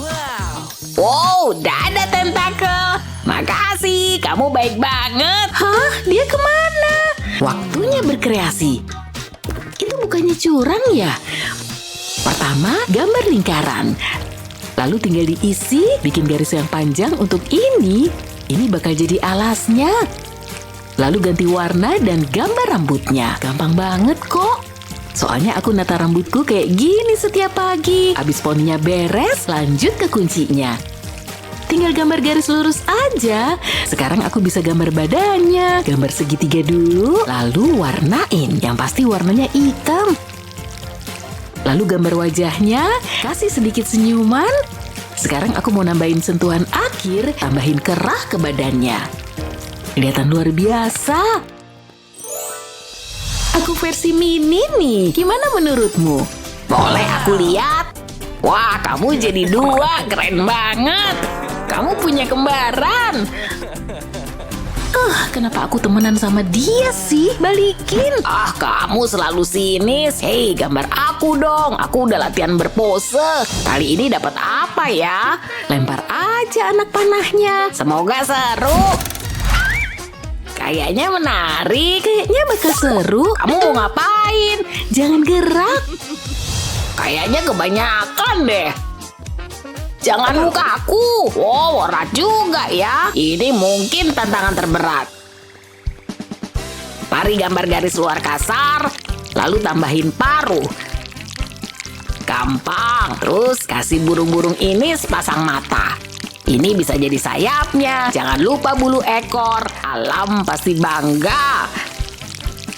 Wow, dada tentakel. Makasih, kamu baik banget. Hah? Dia kemana? Waktunya berkreasi. Itu bukannya curang ya? Pertama, gambar lingkaran. Lalu tinggal diisi, bikin garis yang panjang untuk ini. Ini bakal jadi alasnya. Lalu ganti warna dan gambar rambutnya. Gampang banget kok. Soalnya aku nata rambutku kayak gini setiap pagi. Abis poninya beres, lanjut ke kuncinya. Tinggal gambar garis lurus aja. Sekarang aku bisa gambar badannya. Gambar segitiga dulu, lalu warnain. Yang pasti warnanya hitam. Lalu gambar wajahnya, kasih sedikit senyuman. Sekarang aku mau nambahin sentuhan akhir, tambahin kerah ke badannya. Kelihatan luar biasa. Aku versi mini nih, gimana menurutmu? Boleh aku lihat? Wah, kamu jadi 2, keren banget. Kamu punya kembaran. Kenapa aku temenan sama dia sih? Balikin. Kamu selalu sinis. Hei, gambar aku dong. Aku udah latihan berpose. Kali ini dapat apa ya? Lempar aja anak panahnya. Semoga seru. Kayaknya menarik. Kayaknya bakal seru. Kamu mau ngapain? Jangan gerak. Kayaknya kebanyakan deh. Jangan buka aku. Wow, berat juga ya. Ini mungkin tantangan terberat. Mari gambar garis luar kasar, lalu tambahin paruh. Gampang. Terus kasih burung-burung ini sepasang mata. Ini bisa jadi sayapnya. Jangan lupa bulu ekor. Alam pasti bangga.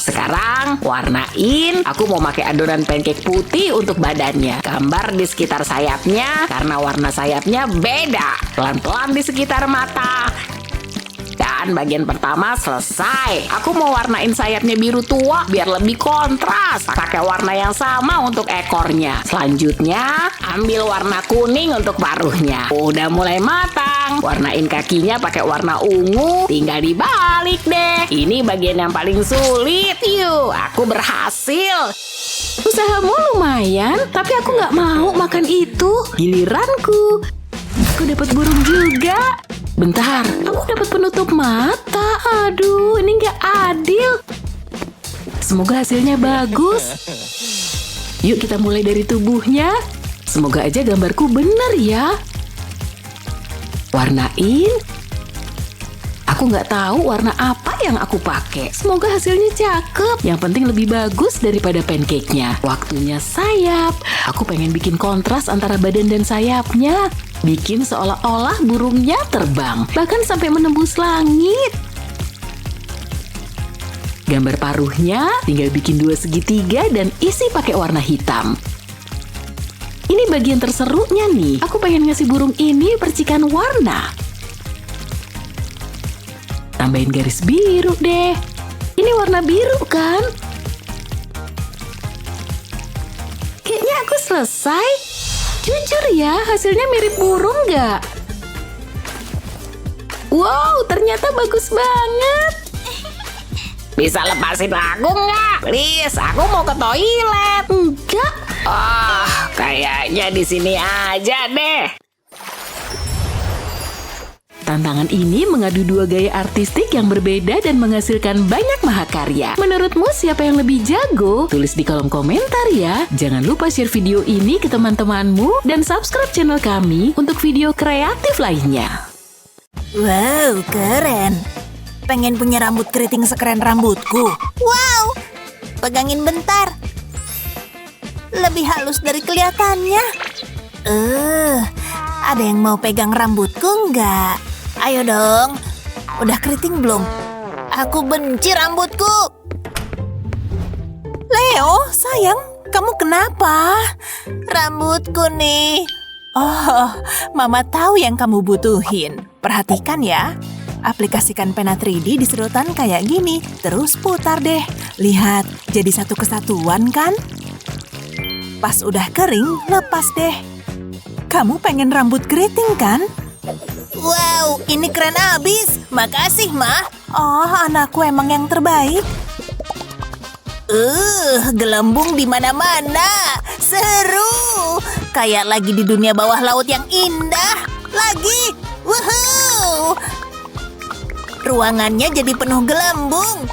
Sekarang warnain. Aku mau pakai adonan pancake putih untuk badannya. Gambar di sekitar sayapnya karena warna sayapnya beda. Pelan-pelan di sekitar mata. Dan bagian pertama selesai. Aku mau warnain sayapnya biru tua biar lebih kontras. Pakai warna yang sama untuk ekornya. Selanjutnya ambil warna kuning untuk paruhnya. Udah mulai matang. Warnain kakinya pakai warna ungu. Tinggal dibalik deh. Ini bagian yang paling sulit. Yuk, aku berhasil. Usahamu lumayan, tapi aku nggak mau makan itu. Giliranku. Aku dapat burung juga. Bentar, aku dapat penutup mata. Aduh, ini nggak adil. Semoga hasilnya bagus. Yuk kita mulai dari tubuhnya. Semoga aja gambarku bener ya. Warnain. Aku nggak tahu warna apa yang aku pakai. Semoga hasilnya cakep. Yang penting lebih bagus daripada pancake-nya. Waktunya sayap. Aku pengen bikin kontras antara badan dan sayapnya. Bikin seolah-olah burungnya terbang. Bahkan sampai menembus langit. Gambar paruhnya tinggal bikin 2 segitiga dan isi pakai warna hitam. Ini bagian terserunya nih. Aku pengen ngasih burung ini percikan warna. Tambahin garis biru deh. Ini warna biru kan? Kayaknya aku selesai. Jujur ya, hasilnya mirip burung nggak? Wow, ternyata bagus banget. Bisa lepasin aku nggak? Please, aku mau ke toilet. Enggak. Kayaknya di sini aja deh. Tantangan ini mengadu 2 gaya artistik yang berbeda dan menghasilkan banyak mahakarya. Menurutmu siapa yang lebih jago? Tulis di kolom komentar ya. Jangan lupa share video ini ke teman-temanmu dan subscribe channel kami untuk video kreatif lainnya. Wow, keren. Pengen punya rambut keriting sekeren rambutku. Wow, pegangin bentar. Lebih halus dari kelihatannya. Ada yang mau pegang rambutku nggak? Ayo dong. Udah keriting belum? Aku benci rambutku. Leo, sayang, kamu kenapa? Rambutku nih. Oh, Mama tahu yang kamu butuhin. Perhatikan ya. Aplikasikan pena 3D di sedotan kayak gini. Terus putar deh. Lihat, jadi satu kesatuan kan? Pas udah kering, lepas deh. Kamu pengen rambut keriting kan? Wow, ini keren abis. Makasih, Ma. Oh, anakku emang yang terbaik. Gelembung di mana-mana. Seru. Kayak lagi di dunia bawah laut yang indah. Lagi. Woohoo. Ruangannya jadi penuh gelembung.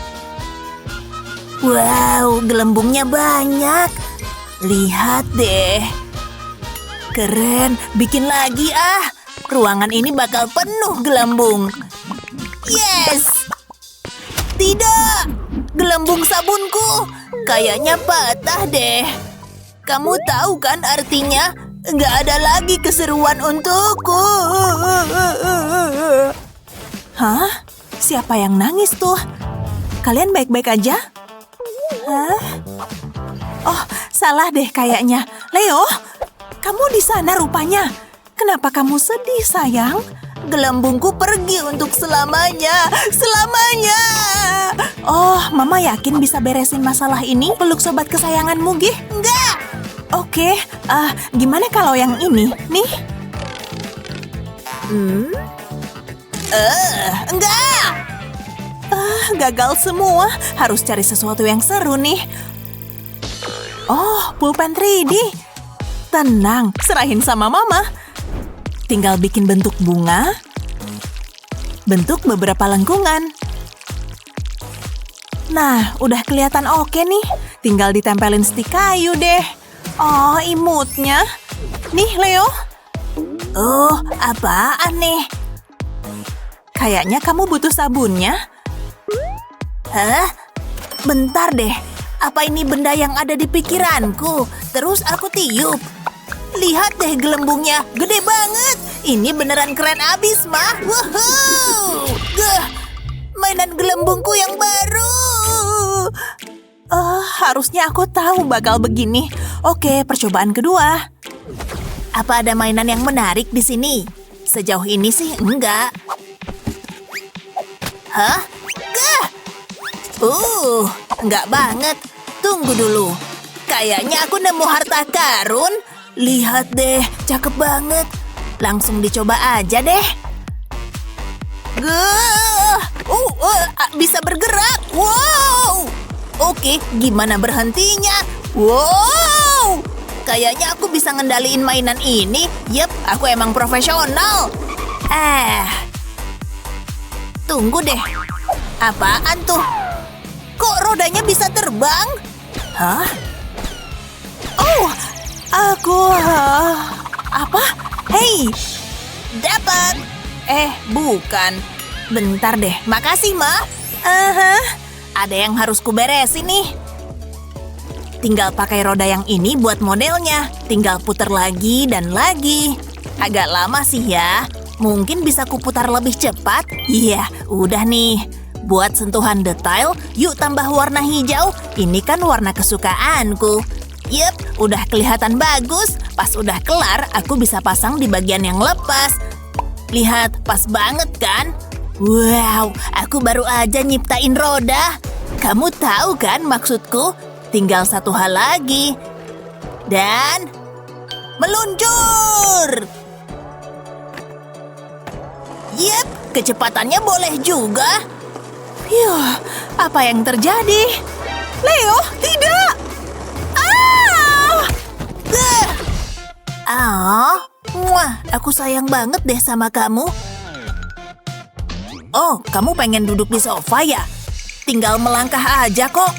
Wow, gelembungnya banyak. Lihat deh. Keren, bikin lagi ah. Ruangan ini bakal penuh gelembung. Yes! Tidak! Gelembung sabunku kayaknya patah deh. Kamu tahu kan artinya? Nggak ada lagi keseruan untukku. Hah? Siapa yang nangis tuh? Kalian baik-baik aja? Hah? Oh, salah deh kayaknya. Leo, kamu di sana rupanya. Kenapa kamu sedih, sayang? Gelembungku pergi untuk selamanya. Selamanya! Oh, Mama yakin bisa beresin masalah ini? Peluk sobat kesayanganmu, Gih? Enggak! Oke, gimana kalau yang ini? Nih? Enggak! Gagal semua. Harus cari sesuatu yang seru nih. Oh, pulpen 3D. Tenang, serahin sama Mama. Tinggal bikin bentuk bunga, bentuk beberapa lengkungan. Nah, udah kelihatan oke nih. Tinggal ditempelin stik kayu deh. Oh, imutnya. Nih, Leo. Oh, apaan nih? Kayaknya kamu butuh sabunnya. Hah? Bentar deh. Apa ini benda yang ada di pikiranku? Terus aku tiup. Lihat deh gelembungnya, gede banget. Ini beneran keren abis, Mah. Woohoo! Mainan gelembungku yang baru. Harusnya aku tahu bakal begini. Oke, percobaan kedua. Apa ada mainan yang menarik di sini? Sejauh ini sih enggak. Hah? Enggak banget. Tunggu dulu. Kayaknya aku nemu harta karun. Lihat deh, cakep banget. Langsung dicoba aja deh. Bisa bergerak. Wow. Oke, gimana berhentinya? Wow. Kayaknya aku bisa ngendaliin mainan ini. Yep, aku emang profesional. Tunggu deh. Apaan tuh? Kok rodanya bisa terbang? Hah? Oh, apa? Hei, dapat. Bukan. Bentar deh, makasih, Ma. Ada yang harus kuberesin nih. Tinggal pakai roda yang ini buat modelnya. Tinggal puter lagi dan lagi. Agak lama sih ya. Mungkin bisa kuputar lebih cepat. Iya, udah nih. Buat sentuhan detail, yuk tambah warna hijau. Ini kan warna kesukaanku. Yep, udah kelihatan bagus. Pas udah kelar, aku bisa pasang di bagian yang lepas. Lihat, pas banget kan? Wow, aku baru aja nyiptain roda. Kamu tahu kan maksudku? Tinggal satu hal lagi. Dan meluncur! Yep, kecepatannya boleh juga. Yuh, apa yang terjadi? Leo, tidak! Aku sayang banget deh sama kamu. Oh, kamu pengen duduk di sofa ya? Tinggal melangkah aja kok.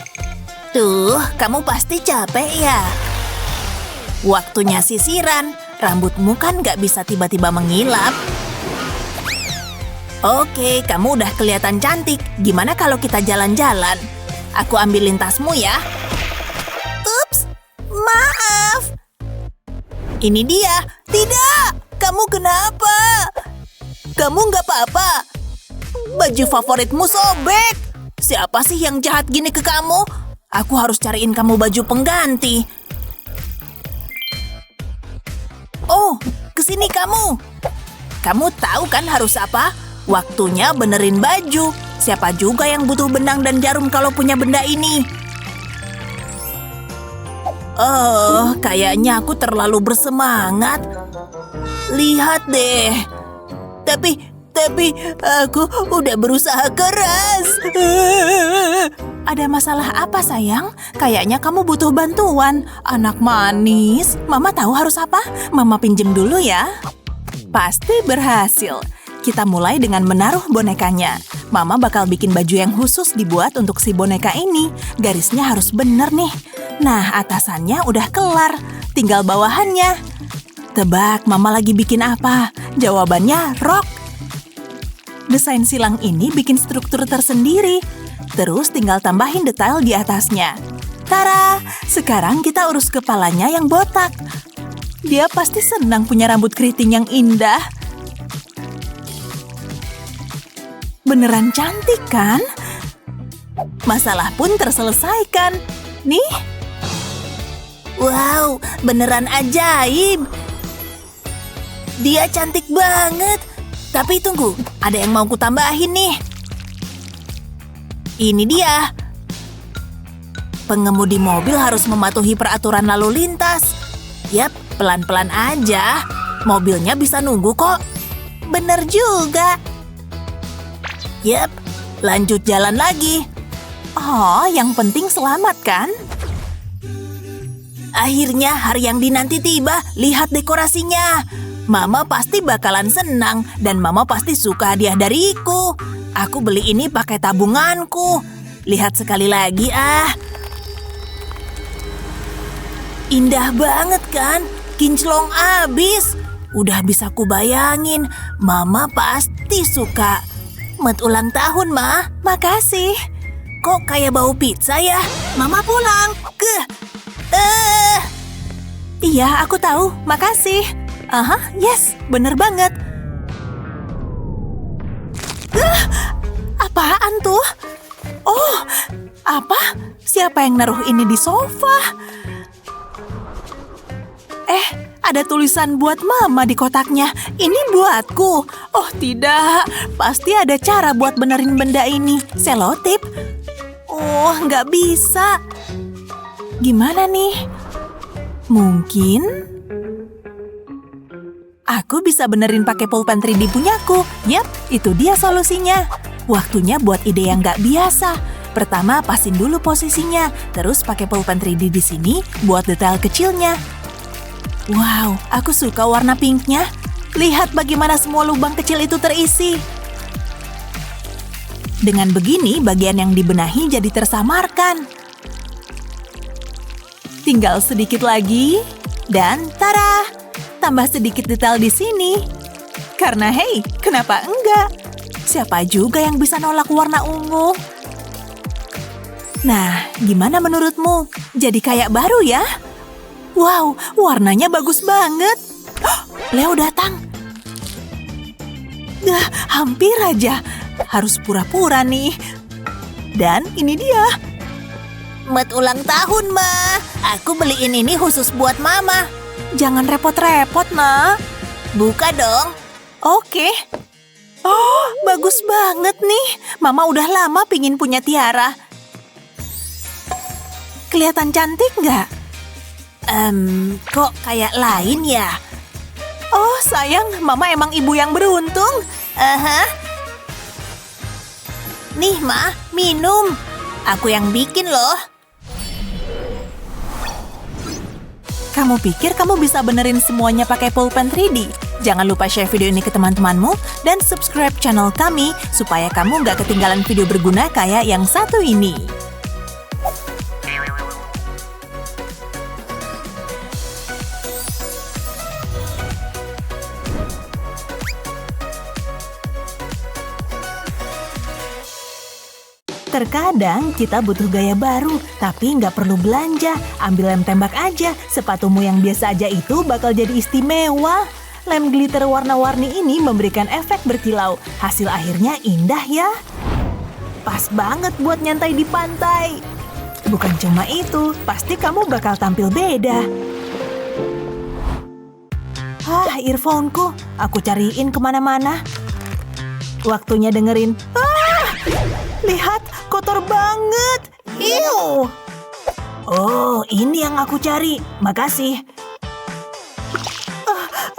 Tuh, kamu pasti capek ya. Waktunya sisiran. Rambutmu kan gak bisa tiba-tiba mengilap. Oke, kamu udah kelihatan cantik. Gimana kalau kita jalan-jalan? Aku ambilin tasmu ya. Ups, maaf. Ini dia. Tidak, kamu kenapa? Kamu nggak apa-apa. Baju favoritmu sobek. Siapa sih yang jahat gini ke kamu? Aku harus cariin kamu baju pengganti. Oh, kesini kamu. Kamu tahu kan harus apa? Waktunya benerin baju. Siapa juga yang butuh benang dan jarum kalau punya benda ini? Oh, kayaknya aku terlalu bersemangat. Lihat deh. Tapi aku udah berusaha keras. Ada masalah apa, sayang? Kayaknya kamu butuh bantuan. Anak manis. Mama tahu harus apa? Mama pinjem dulu ya. Pasti berhasil. Kita mulai dengan menaruh bonekanya. Mama bakal bikin baju yang khusus dibuat untuk si boneka ini. Garisnya harus bener nih. Nah, atasannya udah kelar. Tinggal bawahannya. Tebak, Mama lagi bikin apa? Jawabannya rok. Desain silang ini bikin struktur tersendiri. Terus tinggal tambahin detail di atasnya. Tara, sekarang kita urus kepalanya yang botak. Dia pasti senang punya rambut keriting yang indah. Beneran cantik kan? Masalah pun terselesaikan. Nih. Wow, beneran ajaib. Dia cantik banget. Tapi tunggu, ada yang mau ku tambahin nih. Ini dia. Pengemudi mobil harus mematuhi peraturan lalu lintas. Yap, pelan-pelan aja. Mobilnya bisa nunggu kok. Bener juga. Yap, lanjut jalan lagi. Oh, yang penting selamat kan? Akhirnya hari yang dinanti tiba. Lihat dekorasinya. Mama pasti bakalan senang dan Mama pasti suka hadiah dariku. Aku beli ini pakai tabunganku. Lihat sekali lagi ah. Indah banget kan? Kinclong abis. Udah bisa kubayangin. Mama pasti suka. Selamat ulang tahun, Ma. Makasih. Kok kayak bau pizza ya? Mama pulang. Iya, aku tahu. Makasih. Aha, yes. Bener banget. Apaan tuh? Oh, apa? Siapa yang naruh ini di sofa? Ada tulisan buat Mama di kotaknya. Ini buatku. Oh tidak, pasti ada cara buat benerin benda ini. Selotip. Oh, nggak bisa. Gimana nih? Mungkin aku bisa benerin pakai pulpen 3D punyaku. Yap, itu dia solusinya. Waktunya buat ide yang nggak biasa. Pertama, pasin dulu posisinya. Terus pakai pulpen 3D di sini buat detail kecilnya. Wow, aku suka warna pinknya. Lihat bagaimana semua lubang kecil itu terisi. Dengan begini, bagian yang dibenahi jadi tersamarkan. Tinggal sedikit lagi. Dan tada! Tambah sedikit detail di sini. Karena hey, kenapa enggak? Siapa juga yang bisa nolak warna ungu? Nah, gimana menurutmu? Jadi kayak baru ya? Wow, warnanya bagus banget. Leo datang. Hampir aja. Harus pura-pura nih. Dan ini dia. Selamat ulang tahun, Ma. Aku beliin ini khusus buat Mama. Jangan repot-repot, Nak. Buka dong. Oke. Oh, bagus banget nih. Mama udah lama pingin punya tiara. Kelihatan cantik nggak? Kok kayak lain ya? Oh, sayang, Mama emang ibu yang beruntung. Nih, Ma, minum. Aku yang bikin loh. Kamu pikir kamu bisa benerin semuanya pakai pulpen 3D? Jangan lupa share video ini ke teman-temanmu dan subscribe channel kami supaya kamu nggak ketinggalan video berguna kayak yang satu ini. Terkadang kita butuh gaya baru, tapi nggak perlu belanja. Ambil lem tembak aja, sepatumu yang biasa aja itu bakal jadi istimewa. Lem glitter warna-warni ini memberikan efek berkilau. Hasil akhirnya indah ya. Pas banget buat nyantai di pantai. Bukan cuma itu, pasti kamu bakal tampil beda. Earphone-ku, aku cariin kemana-mana. Waktunya dengerin. Lihat, kotor banget. Ew. Oh, ini yang aku cari. Makasih.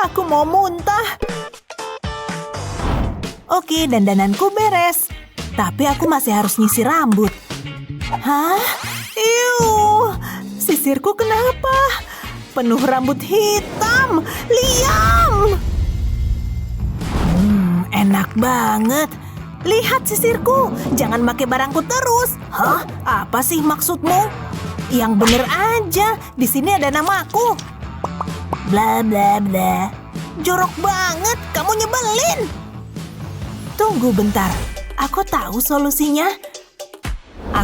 Aku mau muntah. Oke, dandananku beres. Tapi aku masih harus nyisir rambut. Hah? Ew. Sisirku kenapa? Penuh rambut hitam. Liam. Enak banget. Lihat sisirku, jangan pakai barangku terus. Hah? Apa sih maksudmu? Yang bener aja, di sini ada namaku. Bla bla bla. Jorok banget, kamu nyebelin. Tunggu bentar, aku tahu solusinya.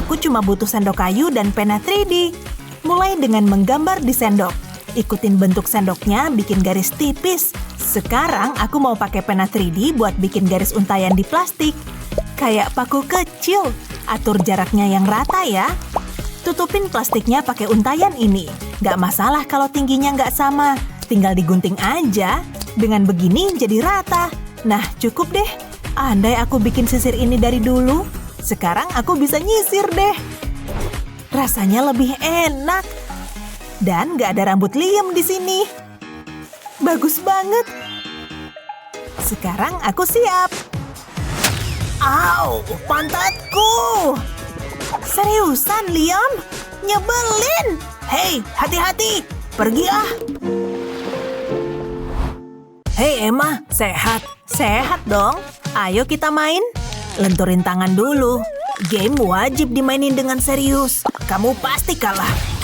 Aku cuma butuh sendok kayu dan pena 3D. Mulai dengan menggambar di sendok. Ikutin bentuk sendoknya, bikin garis tipis. Sekarang aku mau pakai pena 3D buat bikin garis untayan di plastik. Kayak paku kecil. Atur jaraknya yang rata ya. Tutupin plastiknya pakai untayan ini. Gak masalah kalau tingginya gak sama. Tinggal digunting aja. Dengan begini jadi rata. Nah, cukup deh. Andai aku bikin sisir ini dari dulu, sekarang aku bisa nyisir deh. Rasanya lebih enak. Dan gak ada rambut Liam di sini. Bagus banget. Sekarang aku siap. Au, pantatku. Seriusan, Liam? Nyebelin. Hei, hati-hati. Pergi ah. Hei Emma, sehat? Sehat dong. Ayo kita main. Lenturin tangan dulu. Game wajib dimainin dengan serius. Kamu pasti kalah.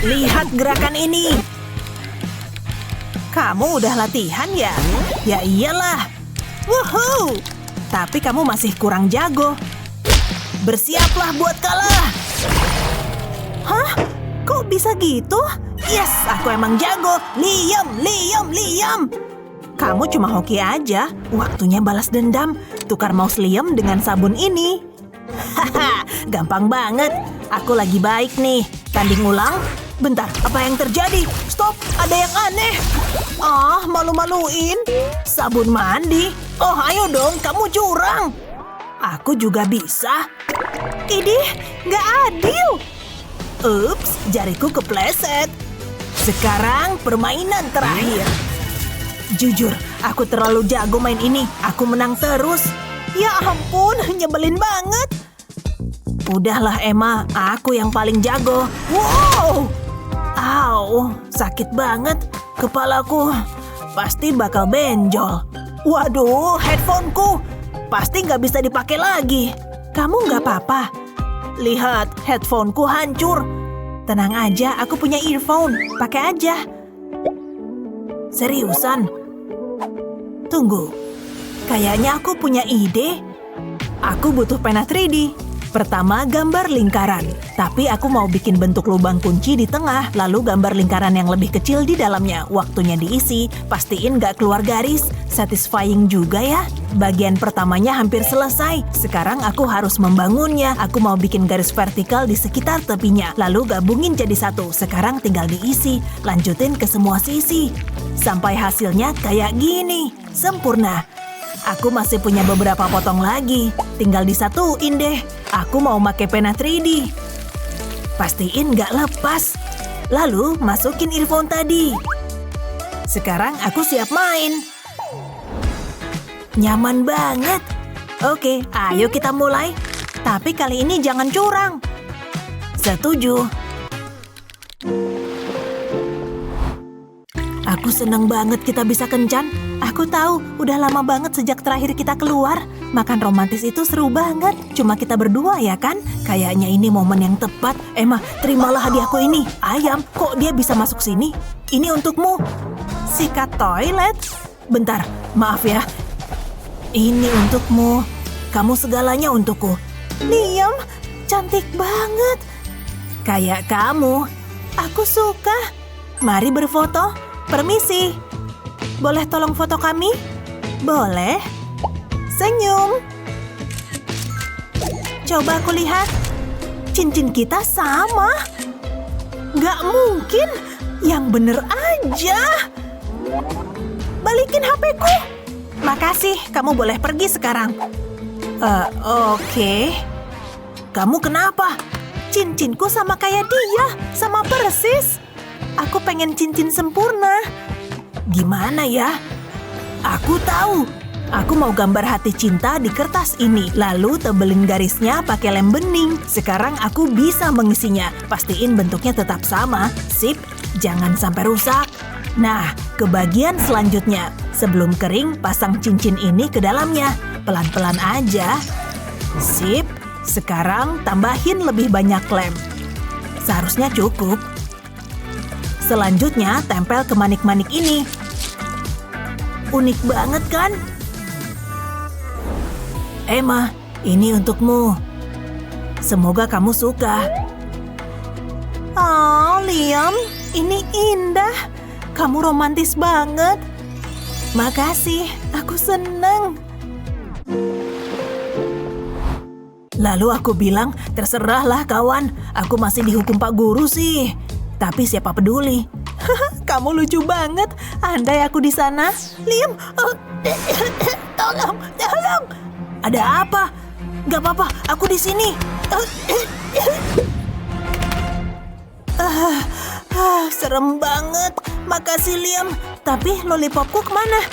Lihat gerakan ini. Kamu udah latihan ya? Ya iyalah. Wuhuu. Tapi kamu masih kurang jago. Bersiaplah buat kalah. Hah? Kok bisa gitu? Yes, aku emang jago. Liam. Kamu cuma hoki aja. Waktunya balas dendam. Tukar mouse Liam dengan sabun ini. Haha, gampang banget. Aku lagi baik nih. Tanding ulang. Bentar, apa yang terjadi? Stop, ada yang aneh. Ah, malu-maluin. Sabun mandi. Oh, ayo dong, kamu curang. Aku juga bisa. Idih, nggak adil. Ups, jariku kepleset. Sekarang permainan terakhir. Jujur, aku terlalu jago main ini. Aku menang terus. Ya ampun, nyebelin banget. Udahlah Emma, aku yang paling jago. Wow! Au, sakit banget. Kepalaku pasti bakal benjol. Waduh, headphoneku. Pasti nggak bisa dipakai lagi. Kamu nggak apa-apa? Lihat, headphoneku hancur. Tenang aja, aku punya earphone. Pakai aja. Seriusan? Tunggu. Kayaknya aku punya ide. Aku butuh pena 3D. Pertama, gambar lingkaran. Tapi aku mau bikin bentuk lubang kunci di tengah, lalu gambar lingkaran yang lebih kecil di dalamnya. Waktunya diisi, pastiin gak keluar garis. Satisfying juga ya. Bagian pertamanya hampir selesai. Sekarang aku harus membangunnya. Aku mau bikin garis vertikal di sekitar tepinya. Lalu gabungin jadi satu. Sekarang tinggal diisi. Lanjutin ke semua sisi. Sampai hasilnya kayak gini. Sempurna. Aku masih punya beberapa potong lagi. Tinggal disatuin deh. Aku mau pakai pena 3D. Pastiin gak lepas. Lalu masukin earphone tadi. Sekarang aku siap main. Nyaman banget. Oke, ayo kita mulai. Tapi kali ini jangan curang. Setuju. Aku seneng banget kita bisa kencan. Aku tahu, udah lama banget sejak terakhir kita keluar. Makan romantis itu seru banget. Cuma kita berdua ya kan? Kayaknya ini momen yang tepat. Emma, terimalah hadiahku ini. Ayam, kok dia bisa masuk sini? Ini untukmu. Sikat toilet. Bentar, maaf ya. Ini untukmu. Kamu segalanya untukku. Liam, cantik banget. Kayak kamu. Aku suka. Mari berfoto. Permisi. Boleh tolong foto kami? Boleh. Senyum. Coba aku lihat. Cincin kita sama. Gak mungkin. Yang bener aja. Balikin HP-ku. Makasih, kamu boleh pergi sekarang. Oke. Kamu kenapa? Cincinku sama kayak dia. Sama persis. Aku pengen cincin sempurna. Gimana ya? Aku tahu. Aku mau gambar hati cinta di kertas ini. Lalu tebelin garisnya pakai lem bening. Sekarang aku bisa mengisinya. Pastiin bentuknya tetap sama. Sip, jangan sampai rusak. Nah, ke bagian selanjutnya. Sebelum kering, pasang cincin ini ke dalamnya. Pelan-pelan aja. Sip, sekarang tambahin lebih banyak lem. Seharusnya cukup. Selanjutnya, tempel ke manik-manik ini. Unik banget kan? Emma, ini untukmu. Semoga kamu suka. Oh, Liam, ini indah. Kamu romantis banget. Makasih, aku seneng. Lalu aku bilang, terserahlah kawan. Aku masih dihukum Pak Guru sih. Tapi siapa peduli? Kamu lucu banget. Andai aku di sana. Liam, tolong. Ada apa? Gak apa-apa, aku di sini. Serem banget. Makasih, Liam. Tapi lollipopku kemana?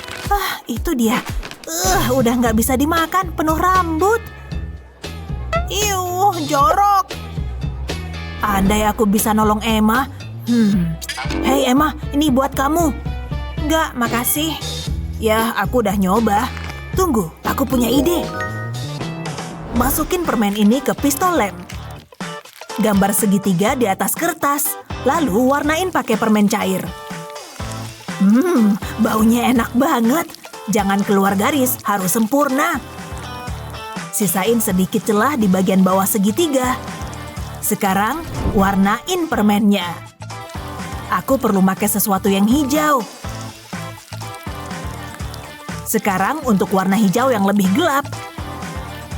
Itu dia. Udah nggak bisa dimakan, penuh rambut. Iuh, jorok. Andai aku bisa nolong Emma. Hei Emma, ini buat kamu. Nggak, makasih. Ya, aku udah nyoba. Tunggu, aku punya ide. Masukin permen ini ke pistol lem. Gambar segitiga di atas kertas. Lalu warnain pakai permen cair. Baunya enak banget. Jangan keluar garis, harus sempurna. Sisain sedikit celah di bagian bawah segitiga. Sekarang, warnain permennya. Aku perlu pakai sesuatu yang hijau. Sekarang untuk warna hijau yang lebih gelap.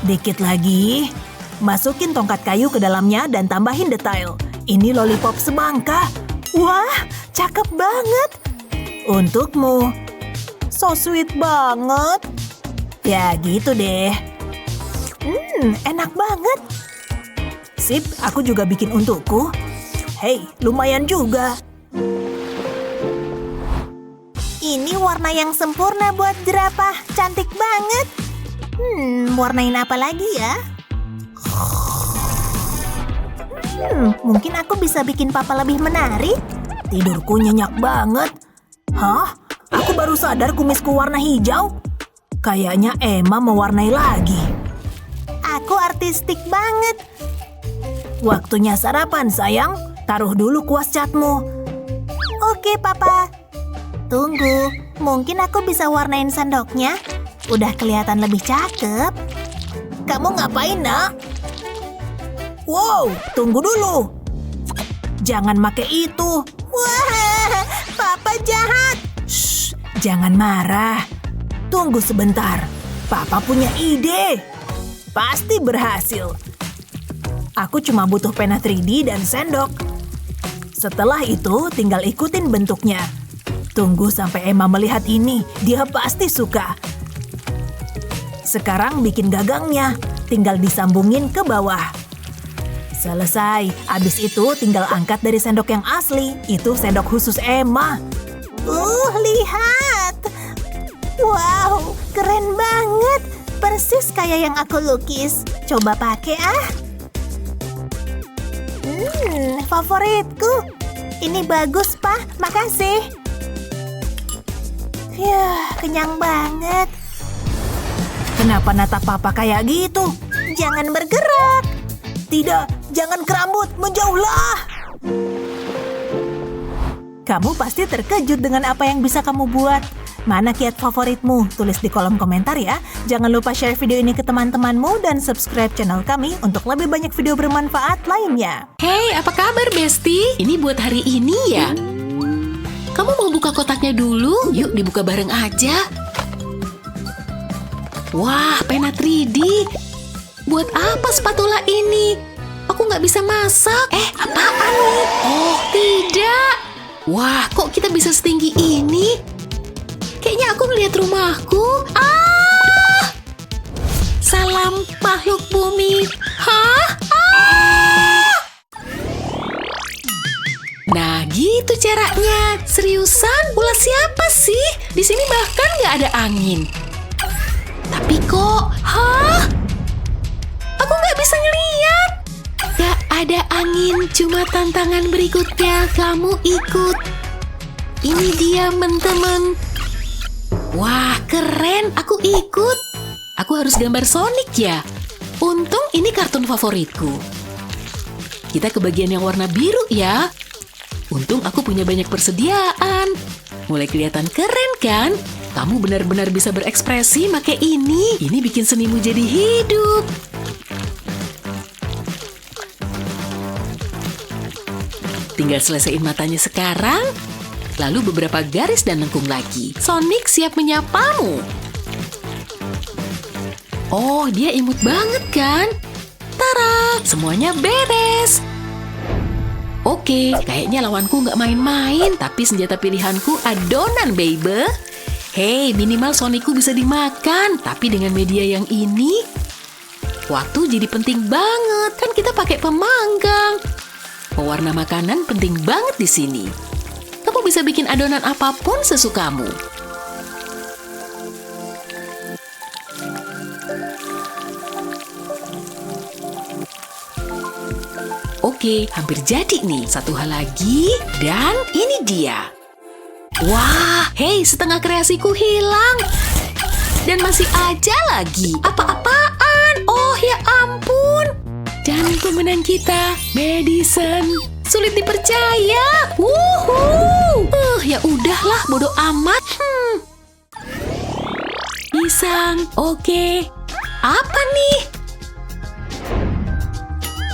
Dikit lagi. Masukin tongkat kayu ke dalamnya dan tambahin detail. Ini lollipop semangka. Wah, cakep banget. Untukmu. So sweet banget. Ya gitu deh. Enak banget. Sip, aku juga bikin untukku. Hei, lumayan juga. Ini warna yang sempurna buat jerapah. Cantik banget. Warnain apa lagi ya? Mungkin aku bisa bikin papa lebih menarik. Tidurku nyenyak banget. Hah? Aku baru sadar kumisku warna hijau. Kayaknya Emma mewarnai lagi. Aku artistik banget. Waktunya sarapan, sayang. Taruh dulu kuas catmu. Oke, papa. Tunggu, mungkin aku bisa warnain sendoknya. Udah kelihatan lebih cakep. Kamu ngapain, nak? Wow, tunggu dulu. Jangan make itu. Wah, papa jahat. Shh, jangan marah. Tunggu sebentar. Papa punya ide. Pasti berhasil. Aku cuma butuh pena 3D dan sendok. Setelah itu, tinggal ikutin bentuknya. Tunggu sampai Emma melihat ini. Dia pasti suka. Sekarang bikin gagangnya. Tinggal disambungin ke bawah. Selesai. Abis itu tinggal angkat dari sendok yang asli. Itu sendok khusus Emma. Lihat. Wow, keren banget. Persis kayak yang aku lukis. Coba pakai ah. Favoritku. Ini bagus, Pak. Makasih. Kenyang banget. Kenapa natap papa kayak gitu? Jangan bergerak. Tidak, jangan kerambut, menjauhlah. Kamu pasti terkejut dengan apa yang bisa kamu buat. Mana kiat favoritmu? Tulis di kolom komentar ya. Jangan lupa share video ini ke teman-temanmu dan subscribe channel kami untuk lebih banyak video bermanfaat lainnya. Hey, apa kabar, Besti? Ini buat hari ini ya? Kamu mau buka kotaknya dulu? Yuk, dibuka bareng aja. Wah, pena 3D. Buat apa spatula ini? Aku nggak bisa masak. Apaan nih? Oh, tidak. Wah, kok kita bisa setinggi ini? Kayaknya aku ngeliat rumahku. Salam makhluk bumi. Hah? Nah, gitu caranya. Seriusan? Ulah siapa sih? Di sini bahkan nggak ada angin. Tapi kok, aku nggak bisa ngeliat. Gak ada angin, cuma tantangan berikutnya kamu ikut. Ini dia, teman-teman. Wah, keren. Aku ikut. Aku harus gambar Sonic ya. Untung ini kartun favoritku. Kita ke bagian yang warna biru ya. Untung aku punya banyak persediaan. Mulai kelihatan keren kan? Kamu benar-benar bisa berekspresi pakai ini. Ini bikin senimu jadi hidup. Tinggal selesaiin matanya sekarang. Lalu beberapa garis dan lengkung lagi. Sonic siap menyapamu. Oh, dia imut banget kan? Tara, semuanya beres. Oke, kayaknya lawanku nggak main-main, tapi senjata pilihanku adonan, baby. Hei, minimal Sonicku bisa dimakan, tapi dengan media yang ini, waktu jadi penting banget. Kan kita pakai pemanggang. Pewarna makanan penting banget di sini. Kamu bisa bikin adonan apapun sesukamu. Oke, hampir jadi nih. Satu hal lagi, dan ini dia. Wah, hei, setengah kreasiku hilang. Dan masih aja lagi. Apa-apaan? Oh, ya ampun. Dan pemenang kita, Madison. Sulit dipercaya. Wuhuu. Ya udahlah, bodoh amat. Pisang, oke. Apa nih?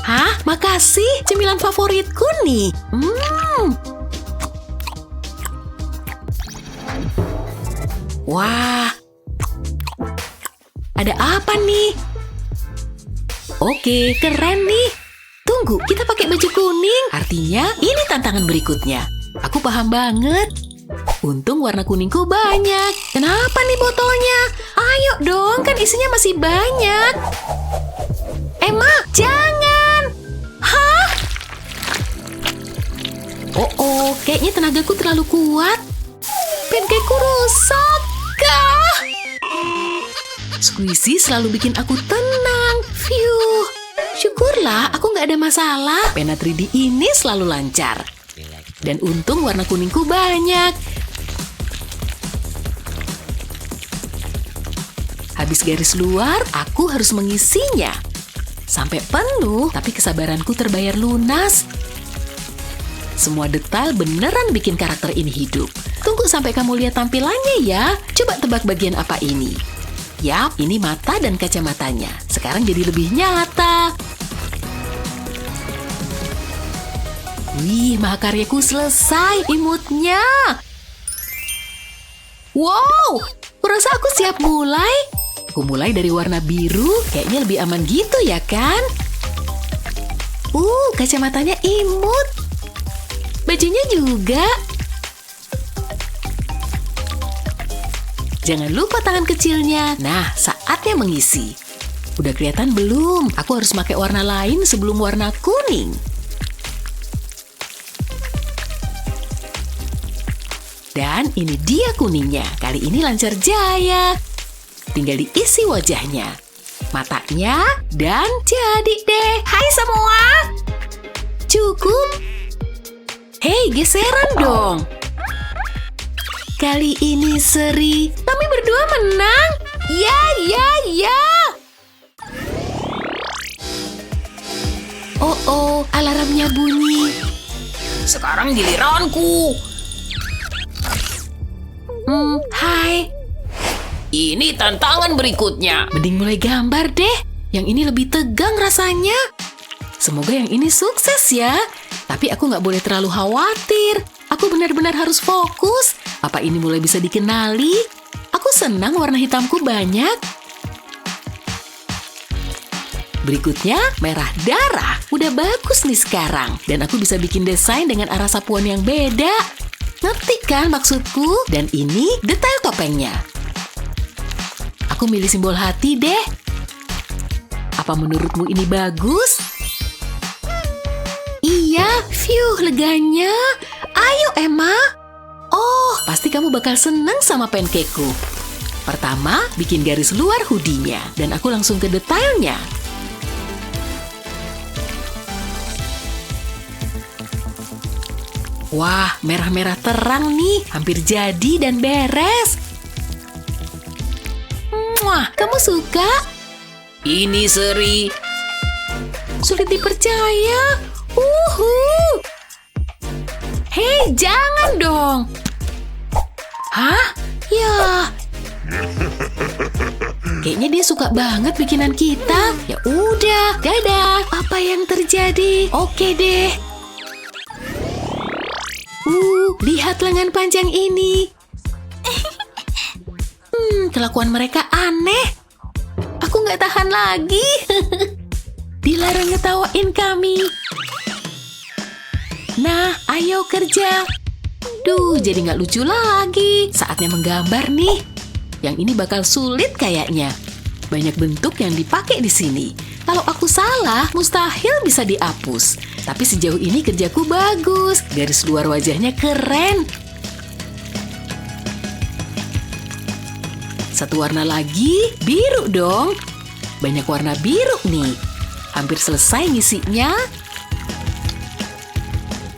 Hah? Makasih, cemilan favoritku nih. Wah. Ada apa nih? Oke, keren nih. Tunggu, kita pakai baju kuning. Artinya, ini tantangan berikutnya. Aku paham banget. Untung warna kuningku banyak. Kenapa nih botolnya? Ayo dong, kan isinya masih banyak. Emma, jangan! Hah? Oh, kayaknya tenagaku terlalu kuat. Pancakeku rusak. Kah? Squishy selalu bikin aku tenang. Phew. Syukurlah aku nggak ada masalah. Pena 3D ini selalu lancar. Dan untung warna kuningku banyak. Habis garis luar, aku harus mengisinya. Sampai penuh, tapi kesabaranku terbayar lunas. Semua detail beneran bikin karakter ini hidup. Tunggu sampai kamu lihat tampilannya ya. Coba tebak bagian apa ini. Yap, ini mata dan kacamatanya. Sekarang jadi lebih nyata. Wih, mahakaryaku selesai imutnya. Wow, kurasa aku siap mulai. Aku mulai dari warna biru, kayaknya lebih aman gitu ya kan? Kacamatanya imut. Bajunya juga. Jangan lupa tangan kecilnya. Nah, saatnya mengisi. Udah kelihatan belum? Aku harus pakai warna lain sebelum warna kuning. Dan ini dia kuningnya. Kali ini lancar jaya. Tinggal diisi wajahnya, matanya, dan jadi deh. Hai semua. Cukup. Hei, geseran dong. Kali ini seri. Kami berdua menang. Ya. Oh, alarmnya bunyi. Sekarang giliranku. Hai. Ini tantangan berikutnya. Mending mulai gambar deh. Yang ini lebih tegang rasanya. Semoga yang ini sukses ya. Tapi aku nggak boleh terlalu khawatir. Aku benar-benar harus fokus. Apa ini mulai bisa dikenali? Aku senang warna hitamku banyak. Berikutnya, merah darah. Udah bagus nih sekarang. Dan aku bisa bikin desain dengan arah sapuan yang beda. Ngerti kan maksudku? Dan ini detail topengnya. Aku milih simbol hati deh. Apa menurutmu ini bagus? Iya, phew, leganya. Ayo, Emma. Oh, pasti kamu bakal seneng sama pancakeku. Pertama, bikin garis luar hoodie-nya. Dan aku langsung ke detailnya. Wah, merah-merah terang nih. Hampir jadi dan beres. Wah, kamu suka? Ini seri. Sulit dipercaya. Hei, jangan dong. Hah? Ya. Kayaknya dia suka banget bikinan kita. Ya udah, dadah. Apa yang terjadi? Oke deh. Lihat lengan panjang ini. Kelakuan mereka aneh. Aku nggak tahan lagi. Dilarang ngetawain kami. Nah, ayo kerja. Duh, jadi nggak lucu lagi. Saatnya menggambar nih. Yang ini bakal sulit kayaknya. Banyak bentuk yang dipakai di sini. Kalau aku salah, mustahil bisa dihapus. Tapi sejauh ini kerjaku bagus. Garis luar wajahnya keren. Satu warna lagi, biru dong. Banyak warna biru nih. Hampir selesai ngisinya.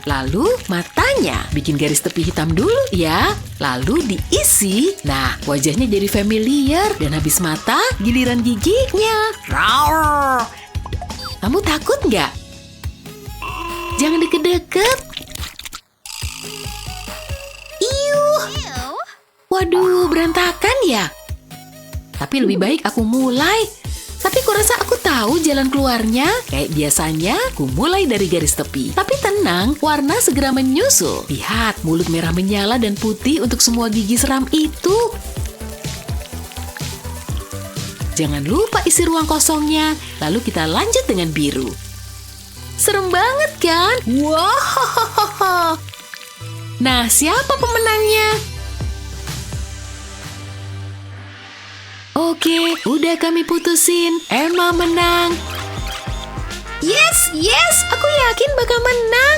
Lalu matanya, bikin garis tepi hitam dulu ya. Lalu diisi. Nah, wajahnya jadi familiar. Dan habis mata, giliran giginya. Roar. Kamu takut nggak? Jangan deket-deket. Iuh. Waduh, berantakan ya? Tapi lebih baik aku mulai. Tapi kurasa aku tahu jalan keluarnya. Kayak biasanya, aku mulai dari garis tepi. Tapi tenang, warna segera menyusul. Lihat, mulut merah menyala dan putih untuk semua gigi seram itu. Jangan lupa isi ruang kosongnya. Lalu kita lanjut dengan biru. Serem banget kan? Wow. Nah, siapa pemenangnya? Oke, udah kami putusin. Emma menang. Yes, aku yakin bakal menang.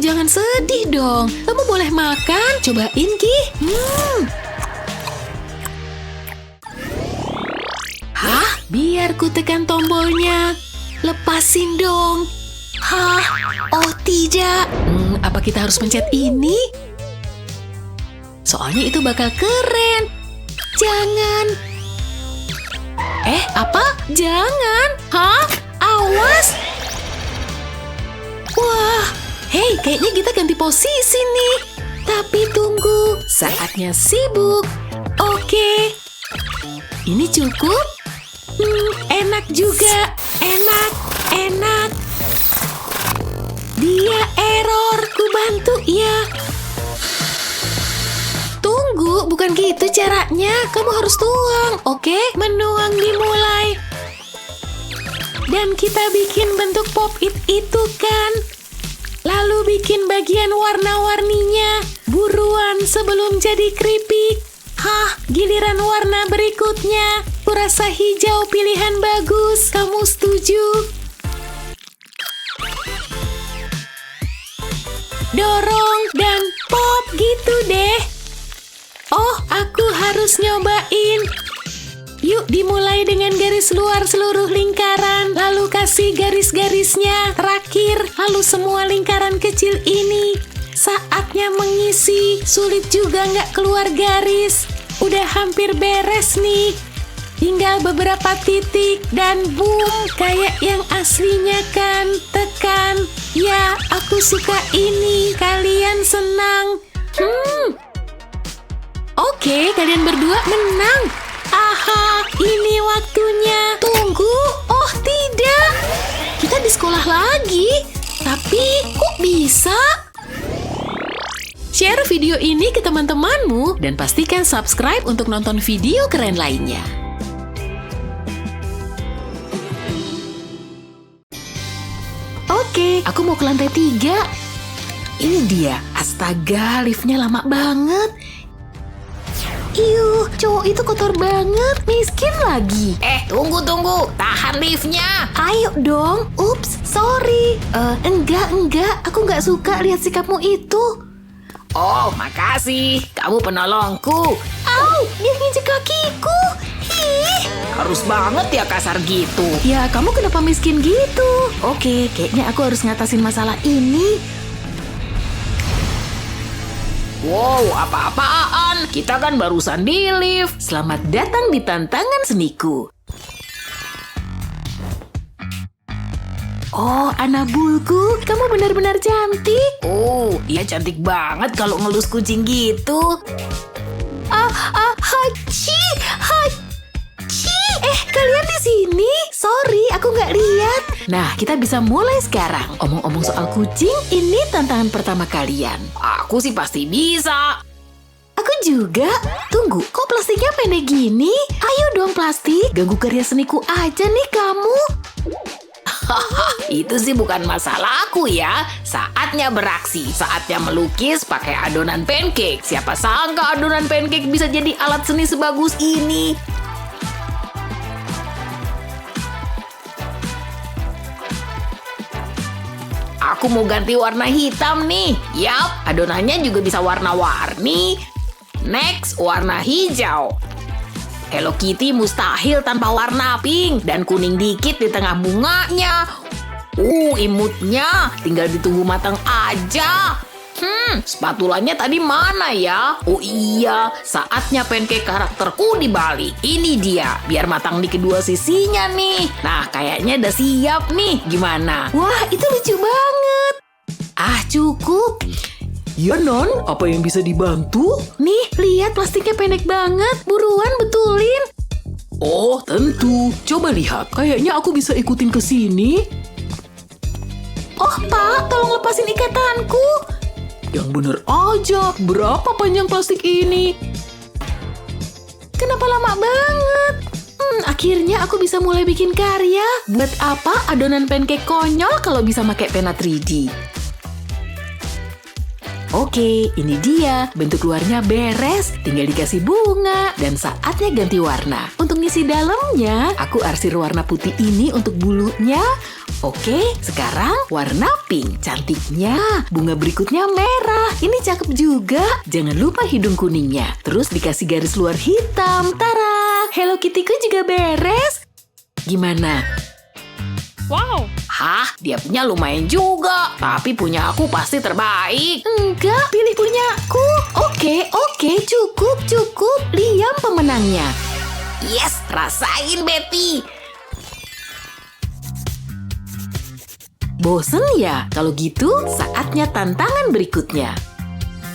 Jangan sedih dong. Kamu boleh makan. Cobain, Ki. Hah? Biar ku tekan tombolnya. Lepasin dong. Hah? Oh tidak. Apa kita harus pencet ini? Soalnya itu bakal keren. Jangan. Apa? Jangan. Hah? Awas. Wah. Hei, kayaknya kita ganti posisi nih. Tapi tunggu. Saatnya sibuk. Oke. Ini cukup? Enak juga. Enak. Dia error. Ku bantu ya. Tunggu, bukan gitu caranya. Kamu harus tuang, oke? Menuang dimulai. Dan kita bikin bentuk pop-it itu kan. Lalu bikin bagian warna-warninya. Buruan sebelum jadi keripik. Hah, giliran warna berikutnya. Kurasa hijau pilihan bagus. Kamu setuju? Dorong dan pop gitu deh. Oh, aku harus nyobain. Yuk dimulai dengan garis luar seluruh lingkaran. Lalu kasih garis-garisnya terakhir. Lalu semua lingkaran kecil ini. Saatnya mengisi. Sulit juga nggak keluar garis. Udah hampir beres nih. Tinggal beberapa titik dan boom. Kayak yang aslinya kan. Tekan. Ya, aku suka ini. Kalian senang. Oke, kalian berdua menang. Aha, ini waktunya. Tunggu, oh tidak. Kita di sekolah lagi. Tapi, kok bisa? Share video ini ke teman-temanmu dan pastikan subscribe untuk nonton video keren lainnya. Oke, aku mau ke lantai 3. Ini dia. Astaga, liftnya lama banget. Cowok itu kotor banget, miskin lagi. Tunggu. Tahan liftnya. Ayo dong. Ups, sorry. Enggak. Aku nggak suka lihat sikapmu itu. Oh, makasih. Kamu penolongku. Au, dia nginjek kakiku. Harus banget ya kasar gitu. Ya, kamu kenapa miskin gitu? Oke, kayaknya aku harus ngatasin masalah ini. Wow, apa-apaan? Kita kan barusan di lift. Selamat datang di tantangan seniku. Oh, Anabulku, kamu benar-benar cantik. Oh, dia cantik banget kalau ngelus kucing gitu. Hachi, hachi. Kalian di sini? Sorry, aku nggak lihat. Nah, kita bisa mulai sekarang. Omong-omong soal kucing, ini tantangan pertama kalian. Aku sih pasti bisa. Aku juga. Tunggu, kok plastiknya pendek gini? Ayo dong plastik, ganggu karya seniku aja nih kamu. Itu sih bukan masalahku ya. Saatnya beraksi, saatnya melukis pakai adonan pancake. Siapa sangka adonan pancake bisa jadi alat seni sebagus ini. Aku mau ganti warna hitam nih. Yap, adonannya juga bisa warna-warni. Next, warna hijau. Hello Kitty mustahil tanpa warna pink dan kuning dikit di tengah bunganya. Imutnya tinggal ditunggu matang aja. Spatulanya tadi mana ya? Oh iya, saatnya pancake karakterku dibalik. Ini dia, biar matang di kedua sisinya nih. Nah, kayaknya udah siap nih. Gimana? Wah, itu lucu banget. Cukup. Ya Non, apa yang bisa dibantu? Nih, lihat plastiknya pendek banget. Buruan betulin. Oh, tentu. Coba lihat, kayaknya aku bisa ikutin ke sini. Oh, Pak, tolong lepasin ikatanku. Yang bener aja, berapa panjang plastik ini? Kenapa lama banget? Akhirnya aku bisa mulai bikin karya. Buat apa adonan pancake konyol kalau bisa pakai pena 3D? Oke, ini dia. Bentuk luarnya beres, tinggal dikasih bunga, dan saatnya ganti warna. Untuk ngisi dalamnya, aku arsir warna putih ini untuk bulunya. Oke, sekarang warna pink. Cantiknya. Bunga berikutnya merah. Ini cakep juga. Jangan lupa hidung kuningnya. Terus dikasih garis luar hitam. Tara! Hello Kitty-ku juga beres. Gimana? Wow. Hah, dia punya lumayan juga. Tapi punya aku pasti terbaik. Enggak, pilih punyaku. Oke, cukup. Liam pemenangnya. Yes, rasain Betty. Bosen ya? Kalau gitu, saatnya tantangan berikutnya.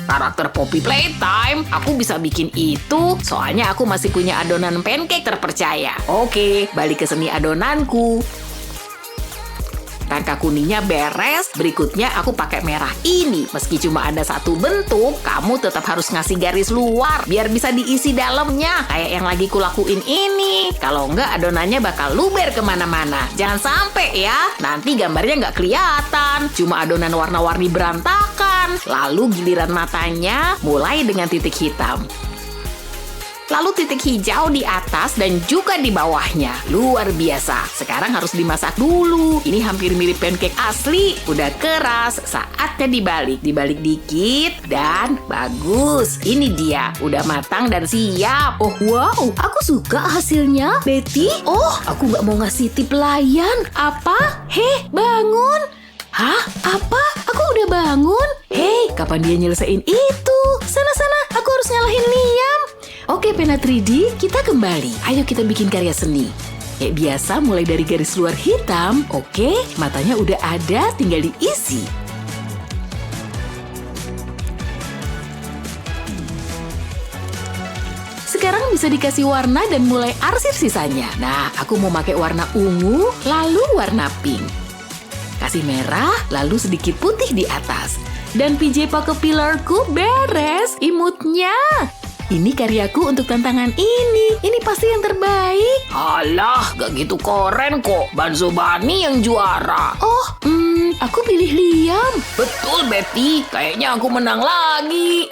Karakter Poppy Playtime, aku bisa bikin itu, soalnya aku masih punya adonan pancake terpercaya. Oke, balik ke seni adonanku. Rangka kuningnya beres, berikutnya aku pakai merah ini. Meski cuma ada satu bentuk, kamu tetap harus ngasih garis luar, biar bisa diisi dalamnya, kayak yang lagi kulakuin ini. Kalau enggak, adonannya bakal luber kemana-mana. Jangan sampai ya, nanti gambarnya nggak kelihatan, cuma adonan warna-warni berantakan. Lalu giliran matanya, mulai dengan titik hitam. Lalu titik hijau di atas dan juga di bawahnya. Luar biasa. Sekarang harus dimasak dulu. Ini hampir mirip pancake asli. Udah keras, saatnya dibalik. Dibalik dikit dan bagus. Ini dia, udah matang dan siap. Oh wow, aku suka hasilnya. Betty, aku nggak mau ngasih tip pelayan. Apa? Hei, bangun. Hah? Apa? Aku udah bangun. Hei, kapan dia nyelesain itu? Sana-sana, aku harus nyalahin Liam. Oke, pena 3D, kita kembali. Ayo kita bikin karya seni. Kayak biasa, mulai dari garis luar hitam. Oke, matanya udah ada, tinggal diisi. Sekarang bisa dikasih warna dan mulai arsir sisanya. Nah, aku mau pakai warna ungu, lalu warna pink. Kasih merah, lalu sedikit putih di atas. Dan PJ pakai pilarku beres, imutnya. Ini karyaku untuk tantangan ini. Ini pasti yang terbaik. Alah, gak gitu keren kok. Banzo Bunny yang juara. Aku pilih Liam. Betul, Betty. Kayaknya aku menang lagi.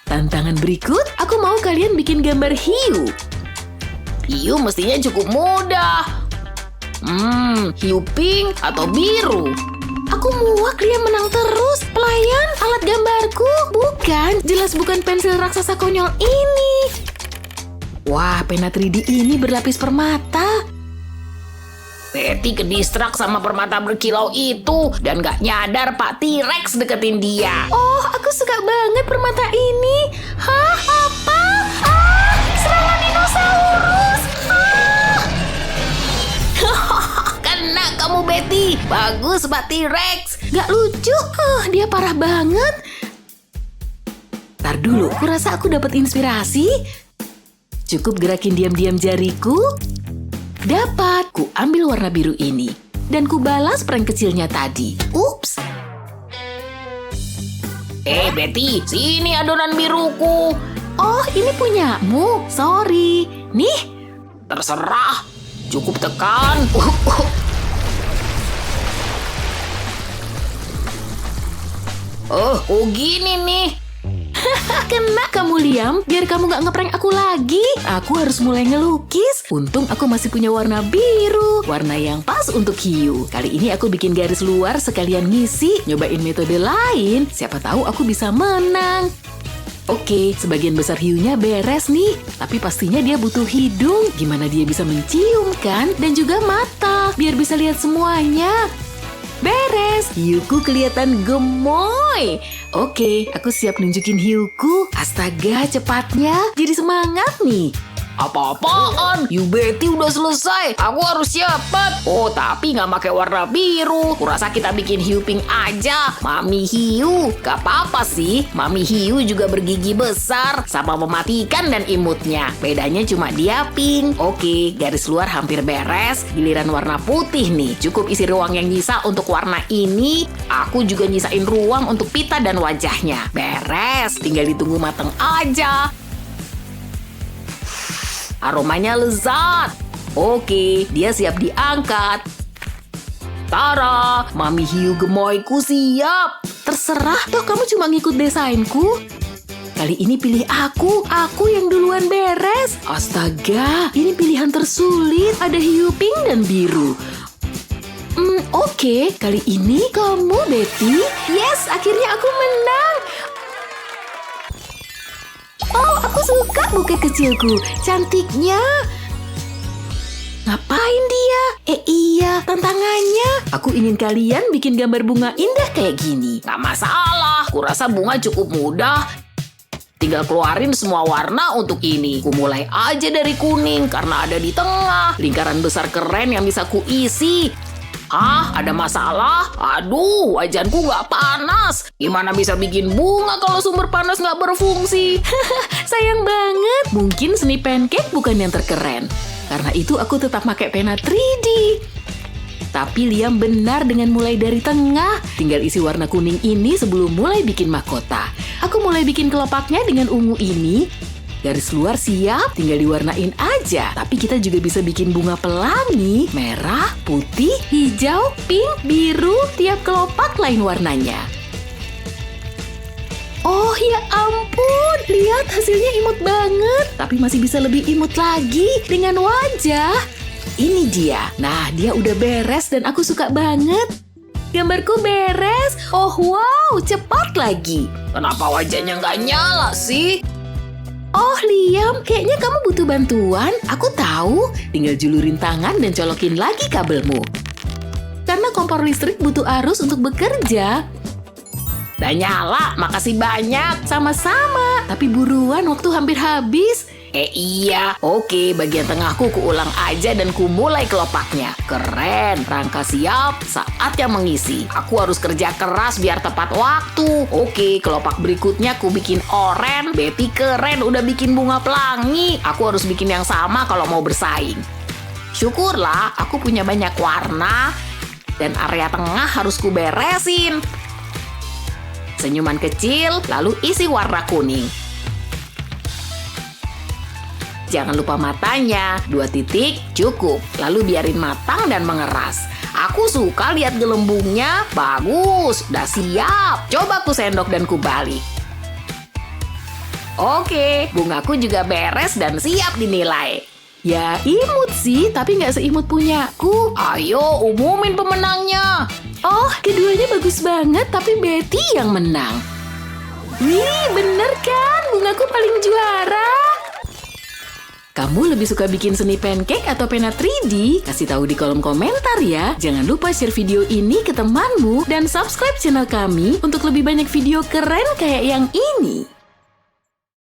Tantangan berikut, aku mau kalian bikin gambar hiu. Hiu mestinya cukup mudah. Hiu pink atau biru? Aku muak dia menang terus. Pelayan, alat gambarku. Bukan, jelas bukan pensil raksasa konyol ini. Wah, pena 3D ini berlapis permata. Betty kedistrak sama permata berkilau itu dan gak nyadar Pak T-Rex deketin dia. Oh, aku suka banget permata ini. Hah? Apa? Ah, serangan dinosaurus. Kena kamu Betty. Bagus Pak T-Rex. Gak lucu. Dia parah banget. Ntar dulu, kurasa aku dapat inspirasi. Cukup gerakin diam-diam jariku. Dapat, ku ambil warna biru ini. Dan ku balas prank kecilnya tadi. Ups. Betty, sini adonan biruku. Oh, ini punyamu. Sorry. Nih. Terserah. Cukup tekan. Oh gini nih. Kena kamu, Liam. Biar kamu gak ngeprank aku lagi. Aku harus mulai ngelukis. Untung aku masih punya warna biru. Warna yang pas untuk hiu. Kali ini aku bikin garis luar sekalian ngisi. Nyobain metode lain. Siapa tahu aku bisa menang. Oke, sebagian besar hiunya beres nih. Tapi pastinya dia butuh hidung. Gimana dia bisa mencium kan? Dan juga mata. Biar bisa lihat semuanya. Beres, hiuku kelihatan gemoy. Oke, aku siap nunjukin hiuku. Astaga, cepatnya. Jadi semangat nih. Apa-apaan? You Betty udah selesai. Aku harus cepet. Oh, tapi nggak pakai warna biru. Kurasa kita bikin hiu pink aja. Mami hiu. Gak apa-apa sih. Mami hiu juga bergigi besar. Sama mematikan dan imutnya. Bedanya cuma dia pink. Oke, garis luar hampir beres. Giliran warna putih nih. Cukup isi ruang yang nyisa untuk warna ini. Aku juga nyisain ruang untuk pita dan wajahnya. Beres. Tinggal ditunggu mateng aja. Aromanya lezat. Oke, dia siap diangkat. Tara, Mami hiu gemoyku siap. Terserah, toh kamu cuma ngikut desainku. Kali ini pilih aku yang duluan beres. Astaga, ini pilihan tersulit. Ada hiu pink dan biru. Oke, kali ini kamu, Betty. Yes, akhirnya aku menang. Oh, aku suka buket kecilku. Cantiknya. Ngapain dia? Iya, tantangannya. Aku ingin kalian bikin gambar bunga indah kayak gini. Gak masalah, kurasa bunga cukup mudah. Tinggal keluarin semua warna untuk ini. Ku mulai aja dari kuning karena ada di tengah. Lingkaran besar keren yang bisa ku isi. Hah? Ada masalah? Aduh, wajanku nggak panas. Gimana bisa bikin bunga kalau sumber panas nggak berfungsi? Sayang banget. Mungkin seni pancake bukan yang terkeren. Karena itu aku tetap pakai pena 3D. Tapi Liam benar dengan mulai dari tengah. Tinggal isi warna kuning ini sebelum mulai bikin mahkota. Aku mulai bikin kelopaknya dengan ungu ini. Garis luar siap, tinggal diwarnain aja. Tapi kita juga bisa bikin bunga pelangi, merah, putih, hijau, pink, biru, tiap kelopak lain warnanya. Oh ya ampun, lihat hasilnya imut banget. Tapi masih bisa lebih imut lagi dengan wajah. Ini dia. Nah, dia udah beres dan aku suka banget. Gambarku beres. Oh wow, cepat lagi. Kenapa wajahnya nggak nyala sih? Oh Liam, kayaknya kamu butuh bantuan. Aku tahu, tinggal julurin tangan dan colokin lagi kabelmu. Karena kompor listrik butuh arus untuk bekerja. Udah nyala, makasih banyak. Sama-sama, tapi buruan waktu hampir habis. Iya, oke, bagian tengahku kuulang aja dan ku mulai kelopaknya. Keren, rangka siap, saatnya mengisi. Aku harus kerja keras biar tepat waktu. Oke, kelopak berikutnya ku bikin oranye. Betty keren, udah bikin bunga pelangi. Aku harus bikin yang sama kalau mau bersaing. Syukurlah, aku punya banyak warna. Dan area tengah harus ku beresin. Senyuman kecil, lalu isi warna kuning. Jangan lupa matanya, 2 titik cukup. Lalu biarin matang dan mengeras. Aku suka lihat gelembungnya, bagus, udah siap. Coba ku sendok dan ku balik. Oke, bungaku juga beres dan siap dinilai. Ya imut sih, tapi nggak seimut punyaku. Ayo umumin pemenangnya. Oh, keduanya bagus banget, tapi Betty yang menang. Wih, bener kan? Bungaku paling juara. Kamu lebih suka bikin seni pancake atau pena 3D? Kasih tahu di kolom komentar ya. Jangan lupa share video ini ke temanmu dan subscribe channel kami untuk lebih banyak video keren kayak yang ini.